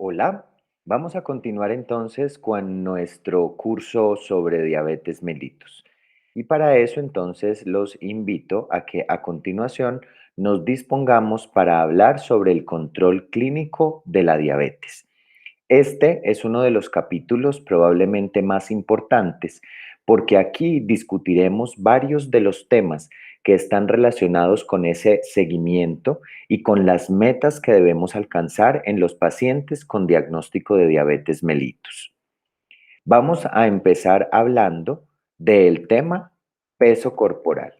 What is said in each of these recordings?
Hola, vamos a continuar entonces con nuestro curso sobre diabetes mellitus. Y para eso entonces los invito a que a continuación nos dispongamos para hablar sobre el control clínico de la diabetes. Este es uno de los capítulos probablemente más importantes porque aquí discutiremos varios de los temas que están relacionados con ese seguimiento y con las metas que debemos alcanzar en los pacientes con diagnóstico de diabetes mellitus. Vamos a empezar hablando del tema peso corporal.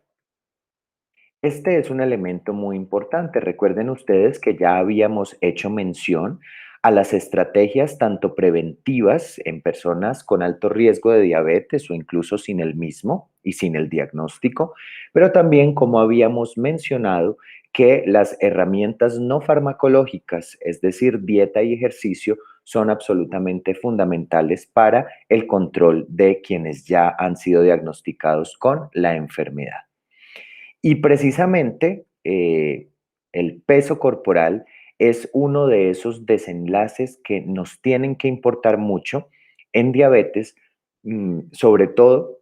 Este es un elemento muy importante. Recuerden ustedes que ya habíamos hecho mención a las estrategias tanto preventivas en personas con alto riesgo de diabetes o incluso sin el mismo y sin el diagnóstico, pero también como habíamos mencionado que las herramientas no farmacológicas, es decir, dieta y ejercicio, son absolutamente fundamentales para el control de quienes ya han sido diagnosticados con la enfermedad. Y precisamente el peso corporal es uno de esos desenlaces que nos tienen que importar mucho en diabetes, sobre todo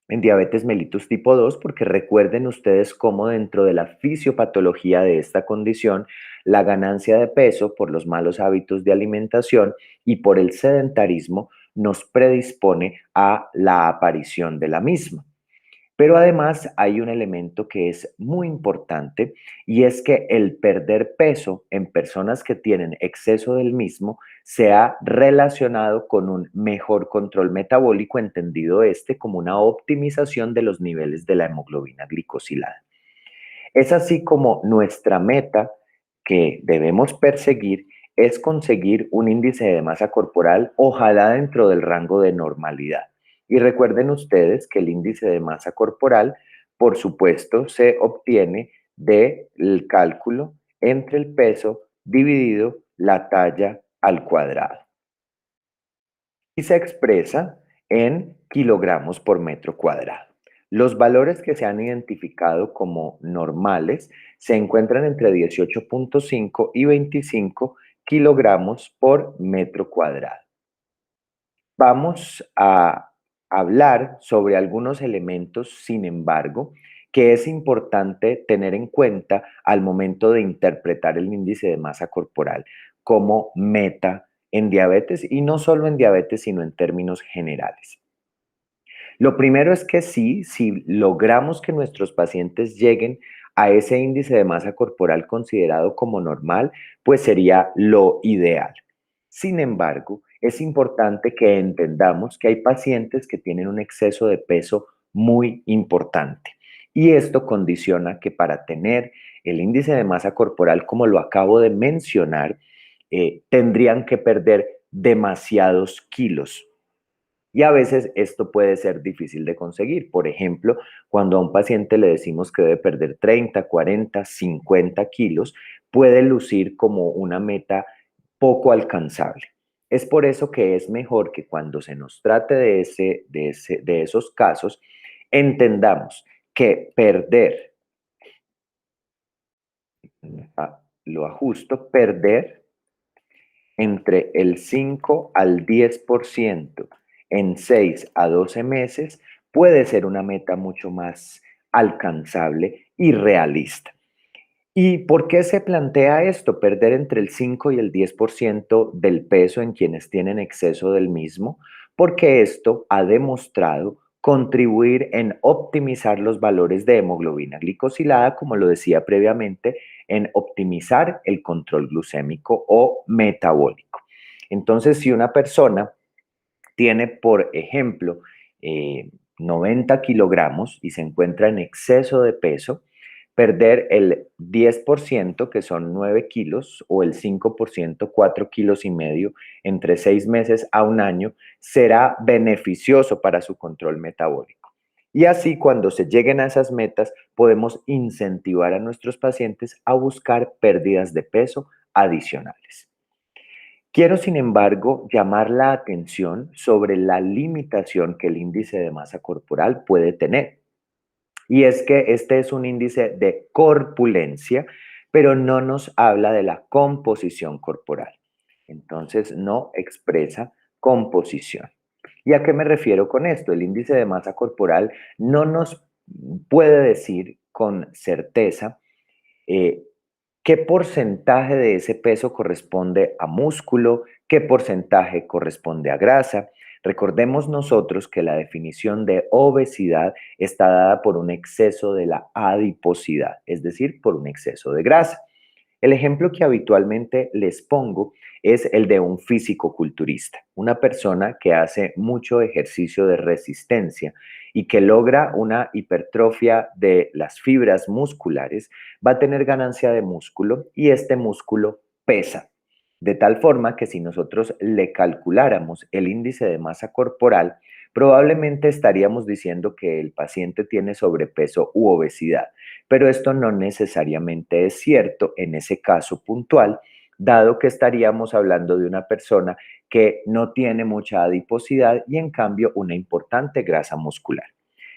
en diabetes mellitus tipo 2, porque recuerden ustedes cómo dentro de la fisiopatología de esta condición, la ganancia de peso por los malos hábitos de alimentación y por el sedentarismo nos predispone a la aparición de la misma. Pero además hay un elemento que es muy importante y es que el perder peso en personas que tienen exceso del mismo se ha relacionado con un mejor control metabólico, entendido este como una optimización de los niveles de la hemoglobina glicosilada. Es así como nuestra meta que debemos perseguir es conseguir un índice de masa corporal, ojalá dentro del rango de normalidad. Y recuerden ustedes que el índice de masa corporal, por supuesto, se obtiene del cálculo entre el peso dividido la talla al cuadrado y se expresa en kilogramos por metro cuadrado. Los valores que se han identificado como normales se encuentran entre 18,5 y 25 kilogramos por metro cuadrado. Vamos a hablar sobre algunos elementos, sin embargo, que es importante tener en cuenta al momento de interpretar el índice de masa corporal como meta en diabetes y no solo en diabetes, sino en términos generales. Lo primero es que sí, si logramos que nuestros pacientes lleguen a ese índice de masa corporal considerado como normal, pues sería lo ideal. Sin embargo, es importante que entendamos que hay pacientes que tienen un exceso de peso muy importante y esto condiciona que para tener el índice de masa corporal, como lo acabo de mencionar, tendrían que perder demasiados kilos. Y a veces esto puede ser difícil de conseguir. Por ejemplo, cuando a un paciente le decimos que debe perder 30, 40, 50 kilos, puede lucir como una meta poco alcanzable. Es por eso que es mejor que cuando se nos trate de esos casos, entendamos que perder, lo ajusto, perder entre el 5 al 10% en 6 a 12 meses puede ser una meta mucho más alcanzable y realista. ¿Y por qué se plantea esto? Perder entre el 5 y el 10% del peso en quienes tienen exceso del mismo, porque esto ha demostrado contribuir en optimizar los valores de hemoglobina glicosilada, como lo decía previamente, en optimizar el control glucémico o metabólico. Entonces, si una persona tiene, por ejemplo, 90 kilogramos y se encuentra en exceso de peso, perder el 10%, que son 9 kilos, o el 5%, 4 kilos y medio, entre 6 meses a un año, será beneficioso para su control metabólico. Y así, cuando se lleguen a esas metas, podemos incentivar a nuestros pacientes a buscar pérdidas de peso adicionales. Quiero, sin embargo, llamar la atención sobre la limitación que el índice de masa corporal puede tener. Y es que este es un índice de corpulencia, pero no nos habla de la composición corporal. Entonces no expresa composición. ¿Y a qué me refiero con esto? El índice de masa corporal no nos puede decir con certeza eh, qué porcentaje de ese peso corresponde a músculo, qué porcentaje corresponde a grasa. Recordemos nosotros que la definición de obesidad está dada por un exceso de la adiposidad, es decir, por un exceso de grasa. El ejemplo que habitualmente les pongo es el de un físico-culturista, una persona que hace mucho ejercicio de resistencia y que logra una hipertrofia de las fibras musculares, va a tener ganancia de músculo y este músculo pesa. De tal forma que si nosotros le calculáramos el índice de masa corporal, probablemente estaríamos diciendo que el paciente tiene sobrepeso u obesidad, pero esto no necesariamente es cierto en ese caso puntual, dado que estaríamos hablando de una persona que no tiene mucha adiposidad y en cambio una importante grasa muscular.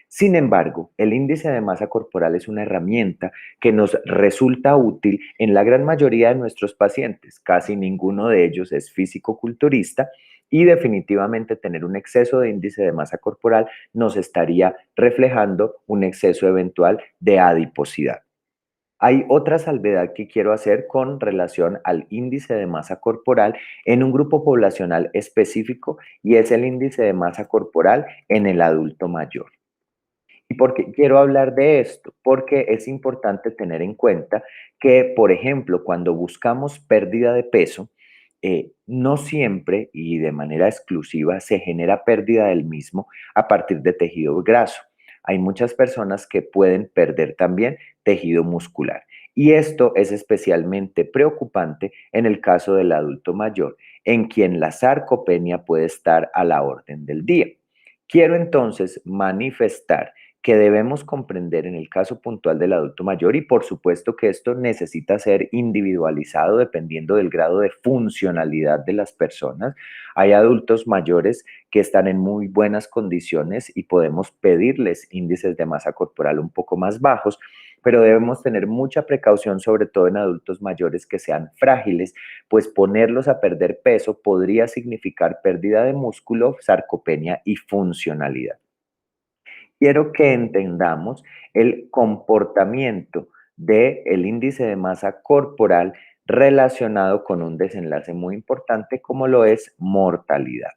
Sin embargo, el índice de masa corporal es una herramienta que nos resulta útil en la gran mayoría de nuestros pacientes. Casi ninguno de ellos es físico-culturista y definitivamente tener un exceso de índice de masa corporal nos estaría reflejando un exceso eventual de adiposidad. Hay otra salvedad que quiero hacer con relación al índice de masa corporal en un grupo poblacional específico y es el índice de masa corporal en el adulto mayor. ¿Y por qué quiero hablar de esto? Porque es importante tener en cuenta que, por ejemplo, cuando buscamos pérdida de peso, no siempre y de manera exclusiva se genera pérdida del mismo a partir de tejido graso. Hay muchas personas que pueden perder también tejido muscular. Y esto es especialmente preocupante en el caso del adulto mayor, en quien la sarcopenia puede estar a la orden del día. Quiero entonces manifestar que debemos comprender en el caso puntual del adulto mayor y por supuesto que esto necesita ser individualizado dependiendo del grado de funcionalidad de las personas. Hay adultos mayores que están en muy buenas condiciones y podemos pedirles índices de masa corporal un poco más bajos, pero debemos tener mucha precaución, sobre todo en adultos mayores que sean frágiles, pues ponerlos a perder peso podría significar pérdida de músculo, sarcopenia y funcionalidad. Quiero que entendamos el comportamiento del índice de masa corporal relacionado con un desenlace muy importante como lo es mortalidad.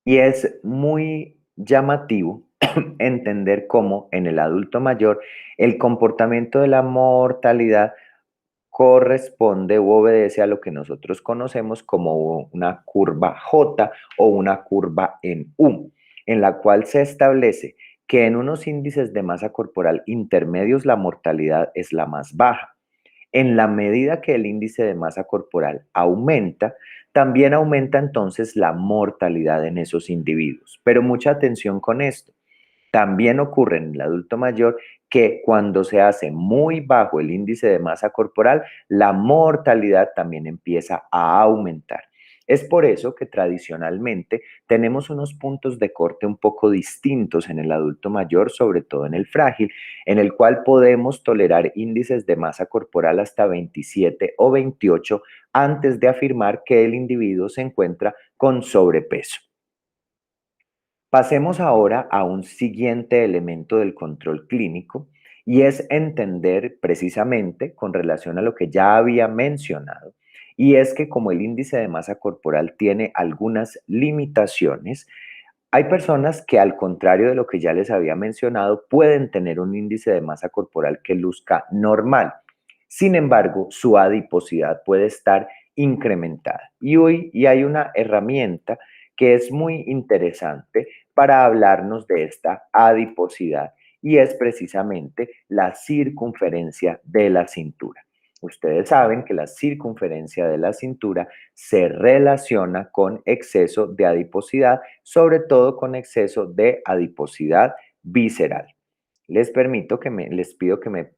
Y es muy llamativo entender cómo en el adulto mayor el comportamiento de la mortalidad corresponde u obedece a lo que nosotros conocemos como una curva J o una curva en U, en la cual se establece que en unos índices de masa corporal intermedios la mortalidad es la más baja. En la medida que el índice de masa corporal aumenta, también aumenta entonces la mortalidad en esos individuos. Pero mucha atención con esto. También ocurre en el adulto mayor que cuando se hace muy bajo el índice de masa corporal, la mortalidad también empieza a aumentar. Es por eso que tradicionalmente tenemos unos puntos de corte un poco distintos en el adulto mayor, sobre todo en el frágil, en el cual podemos tolerar índices de masa corporal hasta 27 o 28 antes de afirmar que el individuo se encuentra con sobrepeso. Pasemos ahora a un siguiente elemento del control clínico y es entender precisamente con relación a lo que ya había mencionado, y es que como el índice de masa corporal tiene algunas limitaciones, hay personas que al contrario de lo que ya les había mencionado pueden tener un índice de masa corporal que luzca normal. Sin embargo, su adiposidad puede estar incrementada. Y hoy hay una herramienta que es muy interesante para hablarnos de esta adiposidad y es precisamente la circunferencia de la cintura. Ustedes saben que la circunferencia de la cintura se relaciona con exceso de adiposidad, sobre todo con exceso de adiposidad visceral. Les pido que me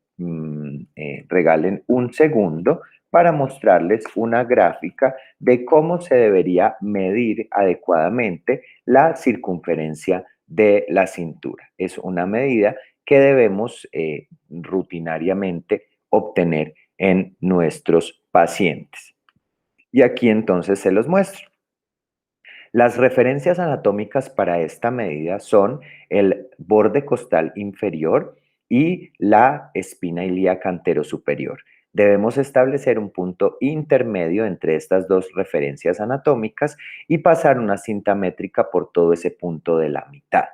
regalen un segundo para mostrarles una gráfica de cómo se debería medir adecuadamente la circunferencia de la cintura. Es una medida que debemos rutinariamente obtener en nuestros pacientes. Y aquí entonces se los muestro. Las referencias anatómicas para esta medida son el borde costal inferior y la espina ilíaca anterosuperior. Debemos establecer un punto intermedio entre estas dos referencias anatómicas y pasar una cinta métrica por todo ese punto de la mitad.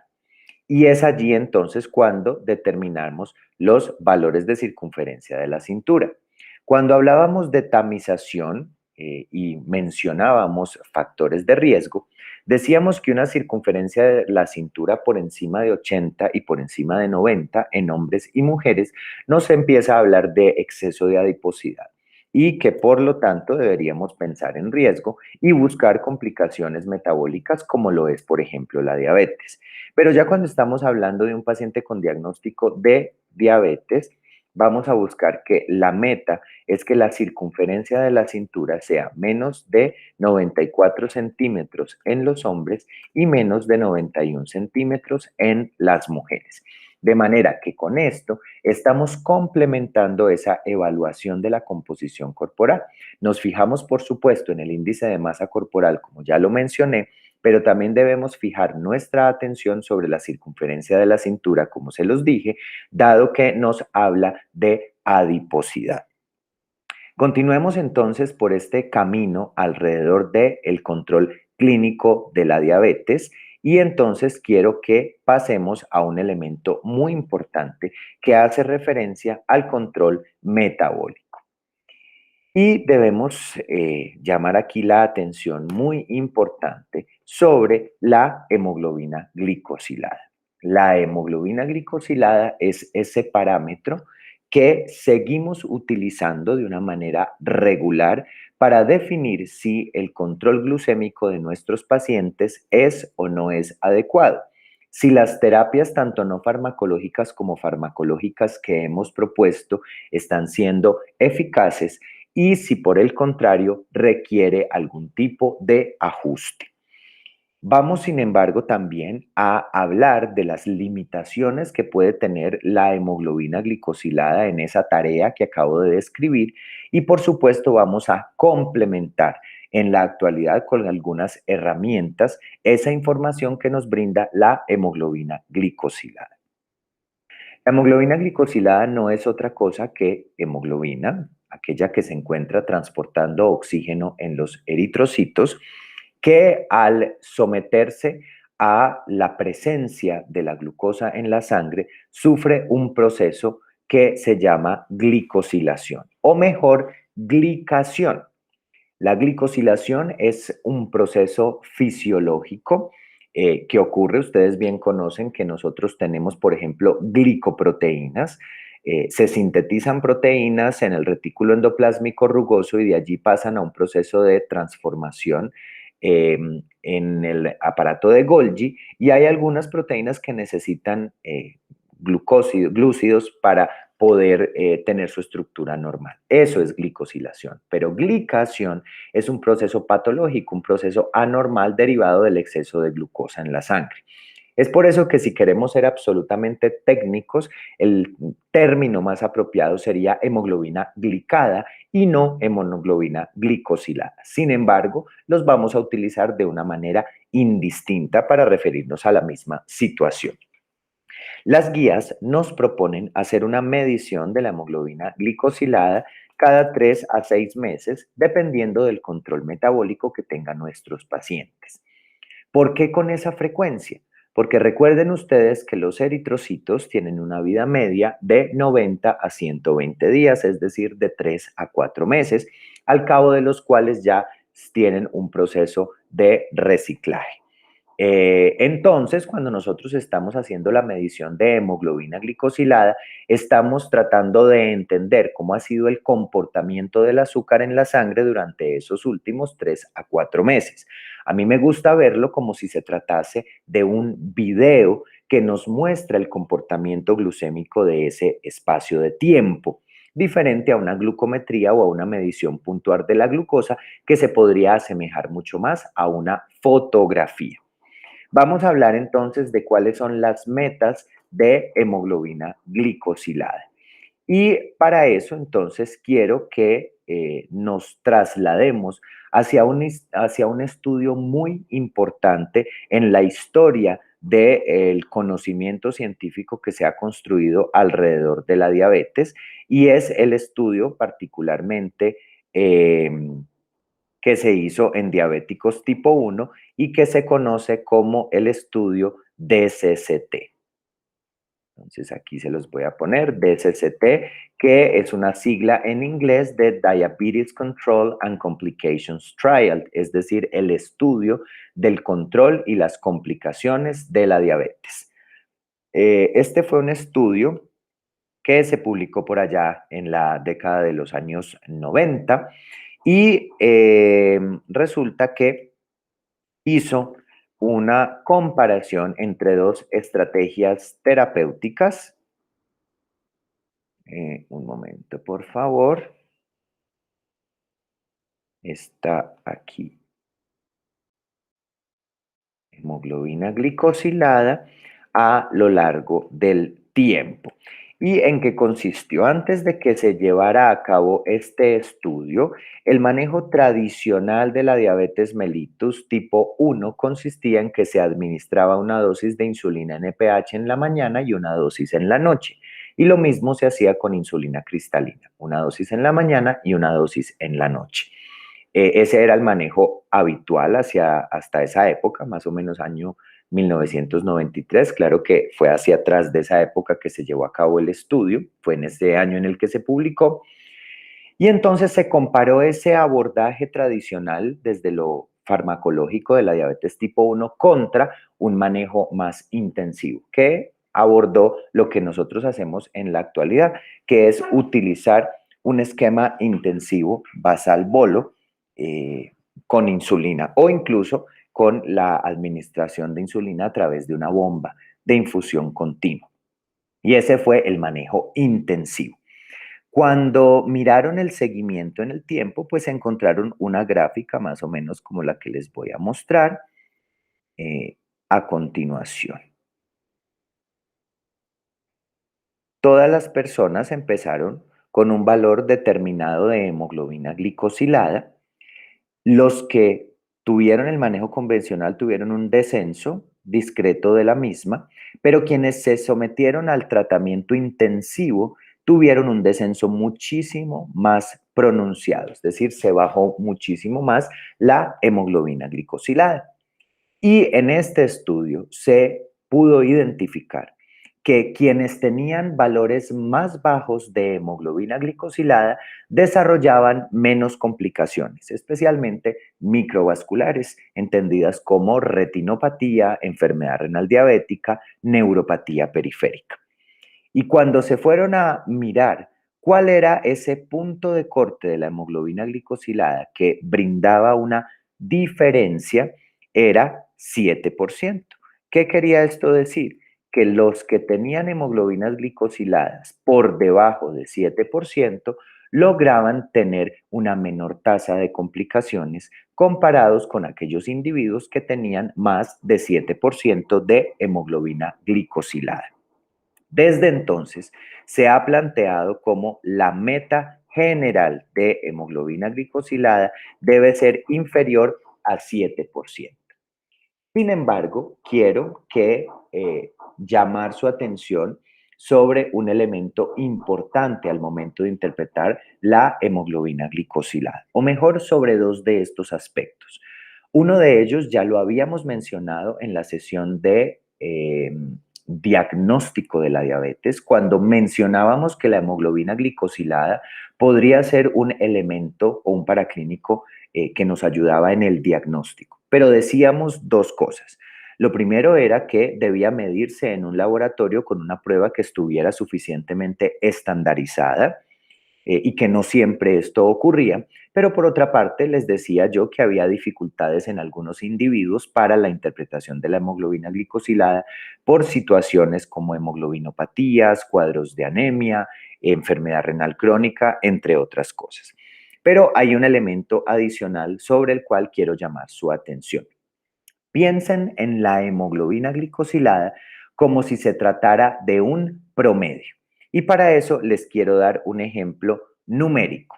Y es allí entonces cuando determinamos los valores de circunferencia de la cintura. Cuando hablábamos de tamización y mencionábamos factores de riesgo, decíamos que una circunferencia de la cintura por encima de 80 y por encima de 90 en hombres y mujeres nos empieza a hablar de exceso de adiposidad y que por lo tanto deberíamos pensar en riesgo y buscar complicaciones metabólicas como lo es, por ejemplo, la diabetes. Pero ya cuando estamos hablando de un paciente con diagnóstico de diabetes, vamos a buscar que la meta es que la circunferencia de la cintura sea menos de 94 centímetros en los hombres y menos de 91 centímetros en las mujeres. De manera que con esto estamos complementando esa evaluación de la composición corporal. Nos fijamos, por supuesto, en el índice de masa corporal, como ya lo mencioné, pero también debemos fijar nuestra atención sobre la circunferencia de la cintura, como se los dije, dado que nos habla de adiposidad. Continuemos entonces por este camino alrededor del control clínico de la diabetes y entonces quiero que pasemos a un elemento muy importante que hace referencia al control metabólico. Y debemos llamar aquí la atención muy importante sobre la hemoglobina glicosilada. La hemoglobina glicosilada es ese parámetro que seguimos utilizando de una manera regular para definir si el control glucémico de nuestros pacientes es o no es adecuado. Si las terapias tanto no farmacológicas como farmacológicas que hemos propuesto están siendo eficaces y si por el contrario requiere algún tipo de ajuste. Vamos, sin embargo, también a hablar de las limitaciones que puede tener la hemoglobina glicosilada en esa tarea que acabo de describir y, por supuesto, vamos a complementar en la actualidad con algunas herramientas esa información que nos brinda la hemoglobina glicosilada. La hemoglobina glicosilada no es otra cosa que hemoglobina, aquella que se encuentra transportando oxígeno en los eritrocitos, que al someterse a la presencia de la glucosa en la sangre, sufre un proceso que se llama glicosilación, o mejor, glicación. La glicosilación es un proceso fisiológico que ocurre, ustedes bien conocen que nosotros tenemos, por ejemplo, glicoproteínas. Se sintetizan proteínas en el retículo endoplásmico rugoso y de allí pasan a un proceso de transformación eh, en el aparato de Golgi y hay algunas proteínas que necesitan glúcidos para poder tener su estructura normal. Eso es glicosilación, pero glicación es un proceso patológico, un proceso anormal derivado del exceso de glucosa en la sangre. Es por eso que si queremos ser absolutamente técnicos, el término más apropiado sería hemoglobina glicada y no hemoglobina glicosilada. Sin embargo, los vamos a utilizar de una manera indistinta para referirnos a la misma situación. Las guías nos proponen hacer una medición de la hemoglobina glicosilada cada 3 a 6 meses, dependiendo del control metabólico que tengan nuestros pacientes. ¿Por qué con esa frecuencia? Porque recuerden ustedes que los eritrocitos tienen una vida media de 90 a 120 días, es decir, de 3 a 4 meses, al cabo de los cuales ya tienen un proceso de reciclaje. Entonces, cuando nosotros estamos haciendo la medición de hemoglobina glicosilada, estamos tratando de entender cómo ha sido el comportamiento del azúcar en la sangre durante esos últimos 3 a 4 meses. A mí me gusta verlo como si se tratase de un video que nos muestra el comportamiento glucémico de ese espacio de tiempo, diferente a una glucometría o a una medición puntual de la glucosa que se podría asemejar mucho más a una fotografía. Vamos a hablar entonces de cuáles son las metas de hemoglobina glicosilada. Y para eso entonces quiero que nos traslademos hacia un estudio muy importante en la historia del conocimiento científico que se ha construido alrededor de la diabetes, y es el estudio particularmente que se hizo en diabéticos tipo 1 y que se conoce como el estudio DCCT. Entonces aquí se los voy a poner, DCCT, que es una sigla en inglés de Diabetes Control and Complications Trial, es decir, el estudio del control y las complicaciones de la diabetes. Este fue un estudio que se publicó por allá en la década de los años 90 y resulta que hizo una comparación entre dos estrategias terapéuticas. Un momento, por favor. Está aquí. Hemoglobina glicosilada a lo largo del tiempo. ¿Y en qué consistió? Antes de que se llevara a cabo este estudio, el manejo tradicional de la diabetes mellitus tipo 1 consistía en que se administraba una dosis de insulina NPH en la mañana y una dosis en la noche. Y lo mismo se hacía con insulina cristalina, una dosis en la mañana y una dosis en la noche. Ese era el manejo habitual hasta esa época, más o menos año 1993. Claro que fue hacia atrás de esa época que se llevó a cabo el estudio, fue en ese año en el que se publicó. Y entonces se comparó ese abordaje tradicional desde lo farmacológico de la diabetes tipo 1 contra un manejo más intensivo, que abordó lo que nosotros hacemos en la actualidad, que es utilizar un esquema intensivo basal bolo con insulina o incluso con la administración de insulina a través de una bomba de infusión continua. Y ese fue el manejo intensivo. Cuando miraron el seguimiento en el tiempo, pues encontraron una gráfica más o menos como la que les voy a mostrar eh, a continuación. Todas las personas empezaron con un valor determinado de hemoglobina glicosilada. Los que tuvieron el manejo convencional tuvieron un descenso discreto de la misma, pero quienes se sometieron al tratamiento intensivo tuvieron un descenso muchísimo más pronunciado, es decir, se bajó muchísimo más la hemoglobina glicosilada. Y en este estudio se pudo identificar que quienes tenían valores más bajos de hemoglobina glicosilada desarrollaban menos complicaciones, especialmente microvasculares, entendidas como retinopatía, enfermedad renal diabética, neuropatía periférica. Y cuando se fueron a mirar cuál era ese punto de corte de la hemoglobina glicosilada que brindaba una diferencia, era 7%. ¿Qué quería esto decir? Que los que tenían hemoglobinas glicosiladas por debajo de 7% lograban tener una menor tasa de complicaciones comparados con aquellos individuos que tenían más de 7% de hemoglobina glicosilada. Desde entonces se ha planteado como la meta general de hemoglobina glicosilada debe ser inferior a 7%. Sin embargo, quiero llamar su atención sobre un elemento importante al momento de interpretar la hemoglobina glicosilada, o mejor, sobre dos de estos aspectos. Uno de ellos ya lo habíamos mencionado en la sesión de diagnóstico de la diabetes, cuando mencionábamos que la hemoglobina glicosilada podría ser un elemento o un paraclínico que nos ayudaba en el diagnóstico. Pero decíamos dos cosas. Lo primero era que debía medirse en un laboratorio con una prueba que estuviera suficientemente estandarizada y que no siempre esto ocurría, pero por otra parte les decía yo que había dificultades en algunos individuos para la interpretación de la hemoglobina glicosilada por situaciones como hemoglobinopatías, cuadros de anemia, enfermedad renal crónica, entre otras cosas. Pero hay un elemento adicional sobre el cual quiero llamar su atención. Piensen en la hemoglobina glicosilada como si se tratara de un promedio. Y para eso les quiero dar un ejemplo numérico.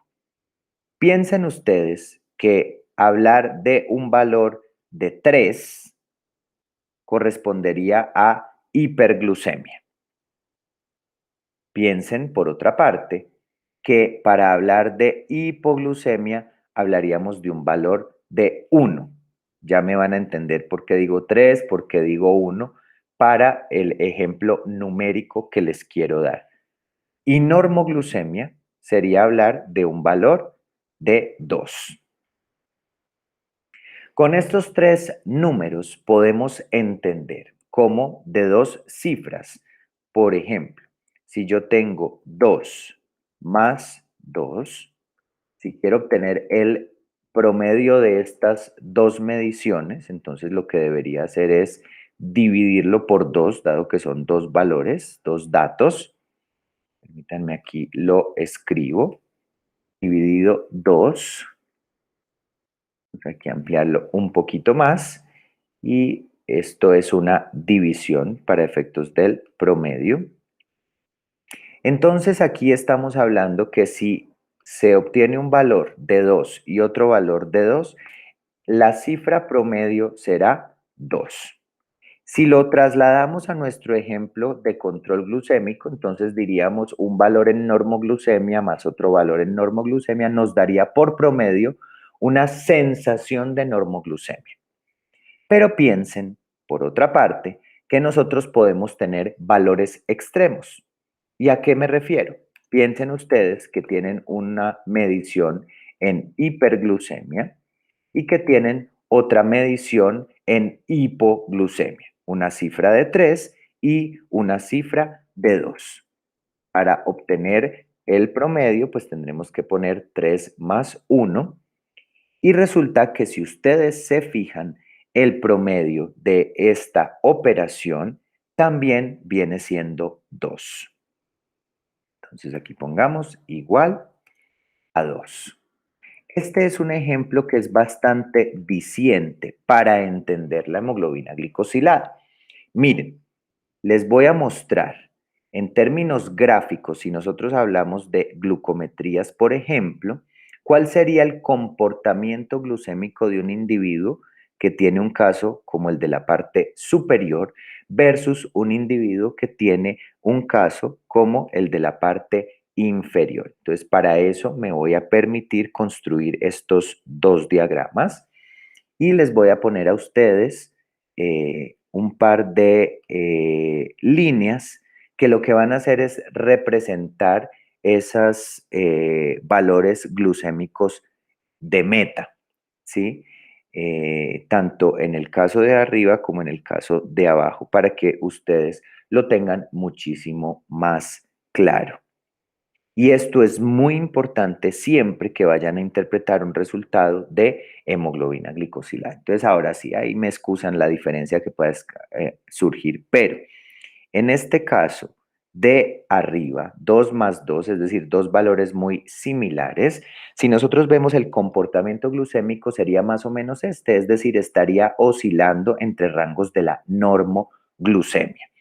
Piensen ustedes que hablar de un valor de 3 correspondería a hiperglucemia. Piensen, por otra parte, que para hablar de hipoglucemia hablaríamos de un valor de 1. Ya me van a entender por qué digo 3, por qué digo 1, para el ejemplo numérico que les quiero dar. Y normoglucemia sería hablar de un valor de 2. Con estos 3 números podemos entender cómo de 2 cifras, por ejemplo, si yo tengo 2 más 2, si quiero obtener el promedio de estas 2 mediciones, entonces lo que debería hacer es dividirlo por 2, dado que son 2 valores, 2 datos. Permítanme aquí, lo escribo. Dividido 2. Hay que ampliarlo un poquito más. Y esto es una división para efectos del promedio. Entonces aquí estamos hablando que si se obtiene un valor de 2 y otro valor de 2, la cifra promedio será 2. Si lo trasladamos a nuestro ejemplo de control glucémico, entonces diríamos un valor en normoglucemia más otro valor en normoglucemia nos daría por promedio una sensación de normoglucemia. Pero piensen, por otra parte, que nosotros podemos tener valores extremos. ¿Y a qué me refiero? Piensen ustedes que tienen una medición en hiperglucemia y que tienen otra medición en hipoglucemia, una cifra de 3 y una cifra de 2. Para obtener el promedio, pues tendremos que poner 3 más 1 y resulta que si ustedes se fijan, el promedio de esta operación también viene siendo 2. Entonces aquí pongamos igual a 2. Este es un ejemplo que es bastante viciente para entender la hemoglobina glicosilada. Miren, les voy a mostrar en términos gráficos, si nosotros hablamos de glucometrías, por ejemplo, cuál sería el comportamiento glucémico de un individuo que tiene un caso como el de la parte superior versus un individuo que tiene un caso como el de la parte inferior. Entonces, para eso me voy a permitir construir estos dos diagramas y les voy a poner a ustedes un par de líneas que lo que van a hacer es representar esos valores glucémicos de meta, ¿sí? Tanto en el caso de arriba como en el caso de abajo, para que ustedes lo tengan muchísimo más claro. Y esto es muy importante siempre que vayan a interpretar un resultado de hemoglobina glicosilada. Entonces, ahora sí, ahí me excusan la diferencia que puede surgir, pero en este caso de arriba, 2 más 2, es decir, dos valores muy similares, si nosotros vemos el comportamiento glucémico sería más o menos este, es decir, estaría oscilando entre rangos de la normoglucemia.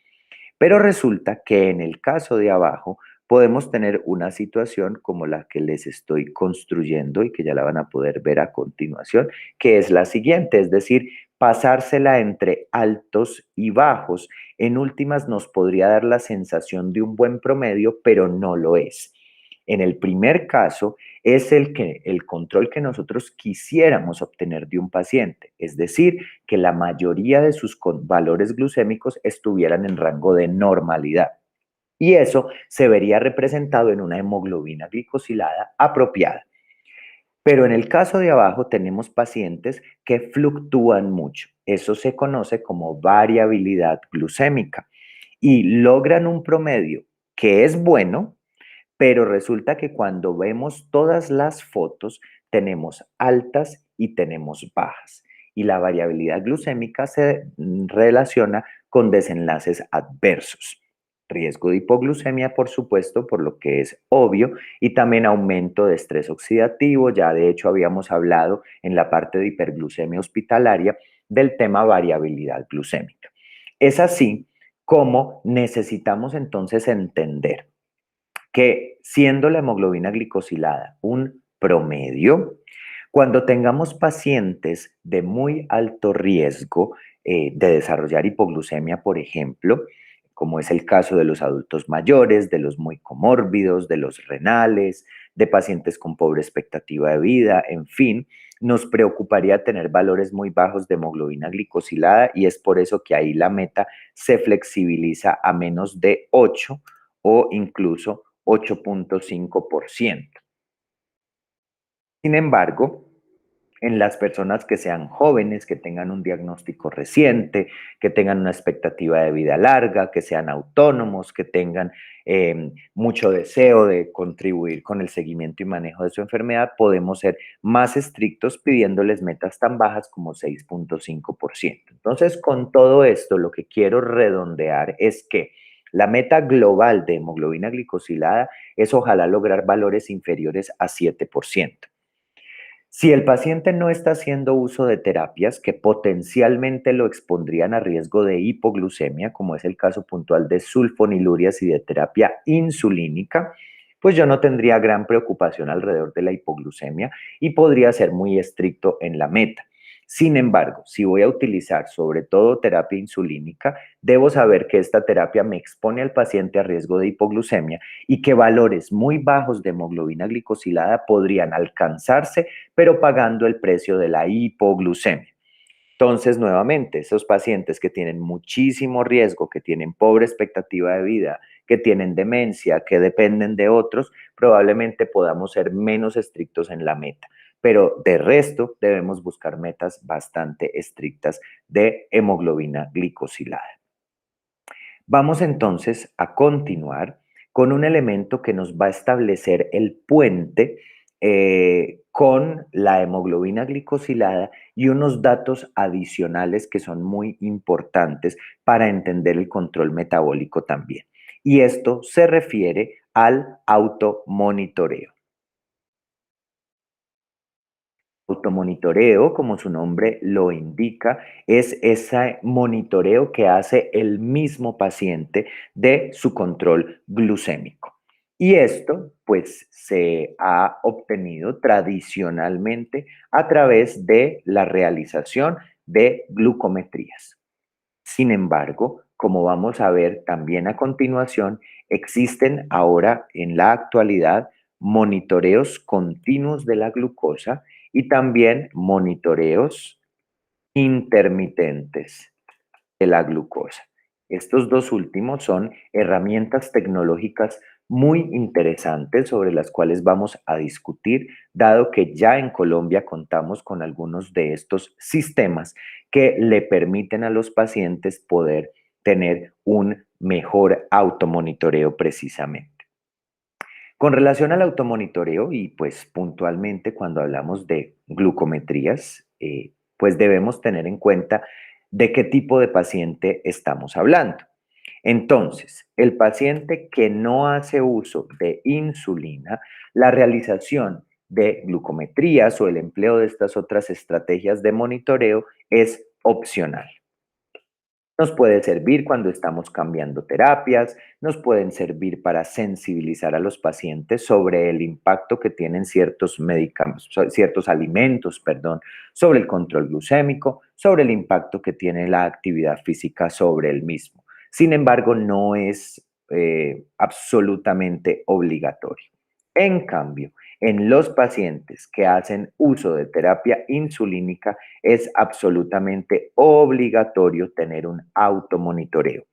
Pero resulta que en el caso de abajo podemos tener una situación como la que les estoy construyendo y que ya la van a poder ver a continuación, que es la siguiente, es decir, pasársela entre altos y bajos. En últimas nos podría dar la sensación de un buen promedio, pero no lo es. En el primer caso es el control que nosotros quisiéramos obtener de un paciente, es decir, que la mayoría de sus valores glucémicos estuvieran en rango de normalidad. Y eso se vería representado en una hemoglobina glicosilada apropiada. Pero en el caso de abajo tenemos pacientes que fluctúan mucho. Eso se conoce como variabilidad glucémica y logran un promedio que es bueno, pero resulta que cuando vemos todas las fotos tenemos altas y tenemos bajas. Y la variabilidad glucémica se relaciona con desenlaces adversos. Riesgo de hipoglucemia, por supuesto, por lo que es obvio, y también aumento de estrés oxidativo. Ya de hecho habíamos hablado en la parte de hiperglucemia hospitalaria del tema variabilidad glucémica. Es así como necesitamos entonces entender que siendo la hemoglobina glicosilada un promedio. Cuando tengamos pacientes de muy alto riesgo de desarrollar hipoglucemia, por ejemplo, como es el caso de los adultos mayores, de los muy comórbidos, de los renales, de pacientes con pobre expectativa de vida, en fin, nos preocuparía tener valores muy bajos de hemoglobina glicosilada y es por eso que ahí la meta se flexibiliza a menos de 8 o incluso 8,5%. Sin embargo, en las personas que sean jóvenes, que tengan un diagnóstico reciente, que tengan una expectativa de vida larga, que sean autónomos, que tengan mucho deseo de contribuir con el seguimiento y manejo de su enfermedad, podemos ser más estrictos pidiéndoles metas tan bajas como 6,5%. Entonces, con todo esto, lo que quiero redondear es que la meta global de hemoglobina glicosilada es ojalá lograr valores inferiores a 7%. Si el paciente no está haciendo uso de terapias que potencialmente lo expondrían a riesgo de hipoglucemia, como es el caso puntual de sulfonilurias y de terapia insulínica, pues yo no tendría gran preocupación alrededor de la hipoglucemia y podría ser muy estricto en la meta. Sin embargo, si voy a utilizar sobre todo terapia insulínica, debo saber que esta terapia me expone al paciente a riesgo de hipoglucemia y que valores muy bajos de hemoglobina glicosilada podrían alcanzarse pero pagando el precio de la hipoglucemia. Entonces, nuevamente, esos pacientes que tienen muchísimo riesgo, que tienen pobre expectativa de vida, que tienen demencia, que dependen de otros, probablemente podamos ser menos estrictos en la meta. Pero de resto, debemos buscar metas bastante estrictas de hemoglobina glicosilada. Vamos entonces a continuar con un elemento que nos va a establecer el puente con la hemoglobina glicosilada y unos datos adicionales que son muy importantes para entender el control metabólico también. Y esto se refiere al automonitoreo. Automonitoreo, como su nombre lo indica, es ese monitoreo que hace el mismo paciente de su control glucémico. Y esto, pues, se ha obtenido tradicionalmente a través de la realización de glucometrías. Sin embargo, como vamos a ver también a continuación, existen ahora en la actualidad monitoreos continuos de la glucosa y también monitoreos intermitentes de la glucosa. Estos dos últimos son herramientas tecnológicas muy interesantes sobre las cuales vamos a discutir, dado que ya en Colombia contamos con algunos de estos sistemas que le permiten a los pacientes poder tener un mejor automonitoreo precisamente. Con relación al automonitoreo y pues puntualmente cuando hablamos de glucometrías, pues debemos tener en cuenta de qué tipo de paciente estamos hablando. Entonces, el paciente que no hace uso de insulina, la realización de glucometrías o el empleo de estas otras estrategias de monitoreo es opcional. Nos puede servir cuando estamos cambiando terapias, nos pueden servir para sensibilizar a los pacientes sobre el impacto que tienen ciertos medicamentos, ciertos alimentos, perdón, sobre el control glucémico, sobre el impacto que tiene la actividad física sobre el mismo. Sin embargo, no es absolutamente obligatorio. En cambio, en los pacientes que hacen uso de terapia insulínica, es absolutamente obligatorio tener un automonitoreo.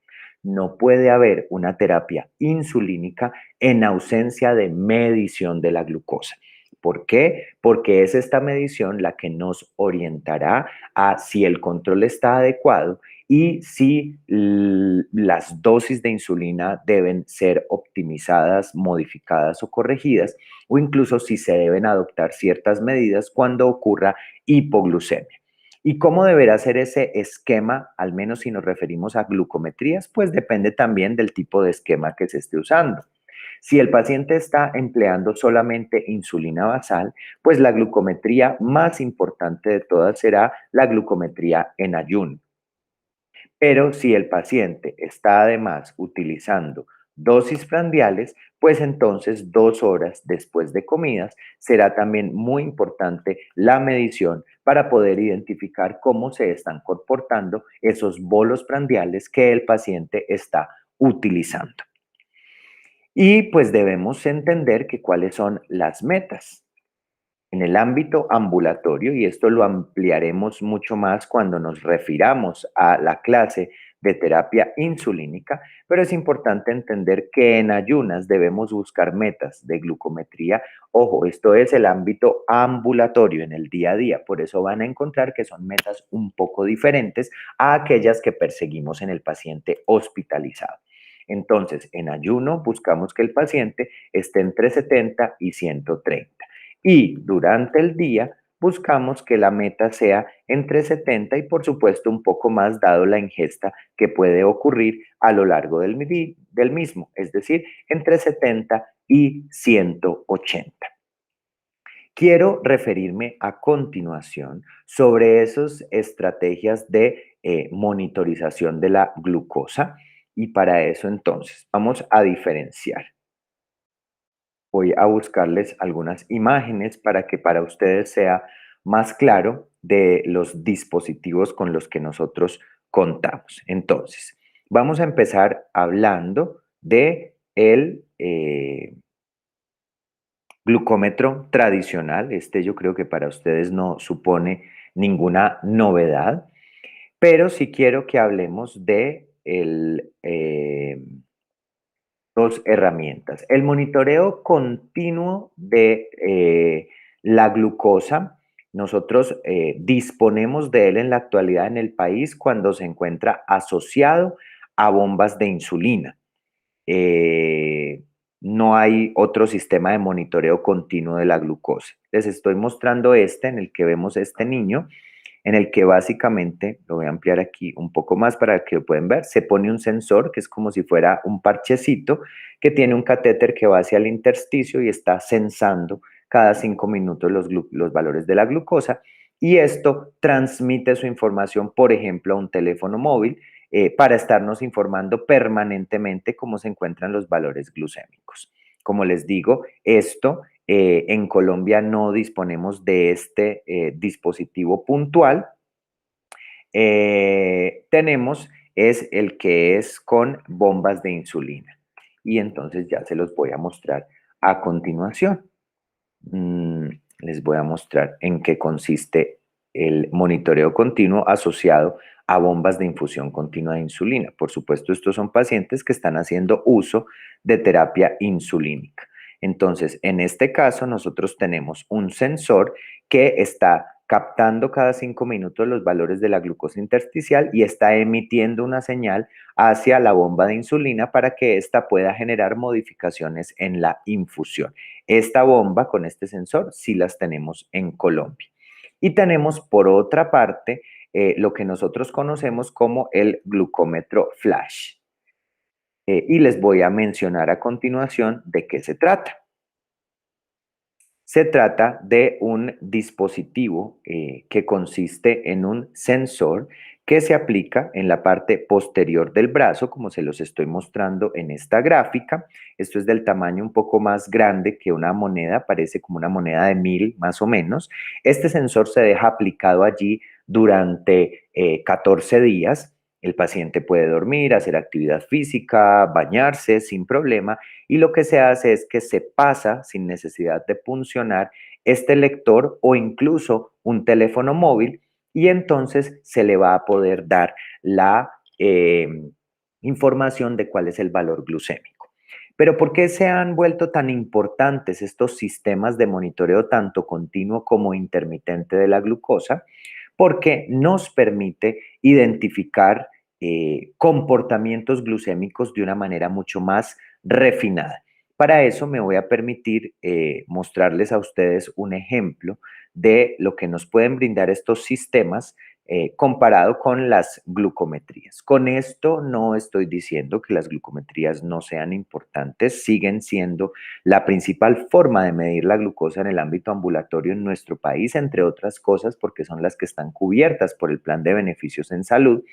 No puede haber una terapia insulínica en ausencia de medición de la glucosa. ¿Por qué? Porque es esta medición la que nos orientará a si el control está adecuado y si las dosis de insulina deben ser optimizadas, modificadas o corregidas, o incluso si se deben adoptar ciertas medidas cuando ocurra hipoglucemia. ¿Y cómo deberá ser ese esquema, al menos si nos referimos a glucometrías? Pues depende también del tipo de esquema que se esté usando. Si el paciente está empleando solamente insulina basal, pues la glucometría más importante de todas será la glucometría en ayuno. Pero si el paciente está además utilizando dosis prandiales, pues entonces 2 horas después de comidas será también muy importante la medición para poder identificar cómo se están comportando esos bolos prandiales que el paciente está utilizando. Y pues debemos entender que cuáles son las metas. En el ámbito ambulatorio, y esto lo ampliaremos mucho más cuando nos refiramos a la clase de terapia insulínica, pero es importante entender que en ayunas debemos buscar metas de glucometría. Ojo, esto es el ámbito ambulatorio en el día a día, por eso van a encontrar que son metas un poco diferentes a aquellas que perseguimos en el paciente hospitalizado. Entonces, en ayuno buscamos que el paciente esté entre 70 y 130. Y durante el día buscamos que la meta sea entre 70 y por supuesto un poco más dado la ingesta que puede ocurrir a lo largo del mismo, es decir, entre 70 y 180. Quiero referirme a continuación sobre esas estrategias de monitorización de la glucosa y para eso entonces vamos a diferenciar. Voy a buscarles algunas imágenes para que para ustedes sea más claro de los dispositivos con los que nosotros contamos. Entonces, vamos a empezar hablando de el glucómetro tradicional. Este yo creo que para ustedes no supone ninguna novedad, pero sí quiero que hablemos de dos herramientas. El monitoreo continuo de la glucosa. Nosotros disponemos de él en la actualidad en el país cuando se encuentra asociado a bombas de insulina. Eh, no hay otro sistema de monitoreo continuo de la glucosa. Les estoy mostrando este en el que vemos este niño en el que básicamente, lo voy a ampliar aquí un poco más para que lo puedan ver, se pone un sensor que es como si fuera un parchecito que tiene un catéter que va hacia el intersticio y está sensando cada 5 minutos los valores de la glucosa y esto transmite su información, por ejemplo, a un teléfono móvil para estarnos informando permanentemente cómo se encuentran los valores glucémicos. Como les digo, esto en Colombia no disponemos de este dispositivo puntual. Tenemos es el que es con bombas de insulina. Y entonces ya se los voy a mostrar a continuación. Les voy a mostrar en qué consiste el monitoreo continuo asociado a bombas de infusión continua de insulina. Por supuesto, estos son pacientes que están haciendo uso de terapia insulínica. Entonces, en este caso, nosotros tenemos un sensor que está captando cada 5 minutos los valores de la glucosa intersticial y está emitiendo una señal hacia la bomba de insulina para que ésta pueda generar modificaciones en la infusión. Esta bomba con este sensor sí las tenemos en Colombia. Y tenemos por otra parte lo que nosotros conocemos como el glucómetro flash. Y les voy a mencionar a continuación de qué se trata. Se trata de un dispositivo que consiste en un sensor que se aplica en la parte posterior del brazo, como se los estoy mostrando en esta gráfica. Esto es del tamaño un poco más grande que una moneda, parece como una moneda de 1000 más o menos. Este sensor se deja aplicado allí durante 14 días. El paciente puede dormir, hacer actividad física, bañarse sin problema y lo que se hace es que se pasa sin necesidad de puncionar este lector o incluso un teléfono móvil y entonces se le va a poder dar la información de cuál es el valor glucémico. Pero ¿por qué se han vuelto tan importantes estos sistemas de monitoreo tanto continuo como intermitente de la glucosa? Porque nos permite identificar comportamientos glucémicos de una manera mucho más refinada. Para eso me voy a permitir mostrarles a ustedes un ejemplo de lo que nos pueden brindar estos sistemas comparado con las glucometrías. Con esto no estoy diciendo que las glucometrías no sean importantes, siguen siendo la principal forma de medir la glucosa en el ámbito ambulatorio en nuestro país, entre otras cosas porque son las que están cubiertas por el Plan de Beneficios en Salud.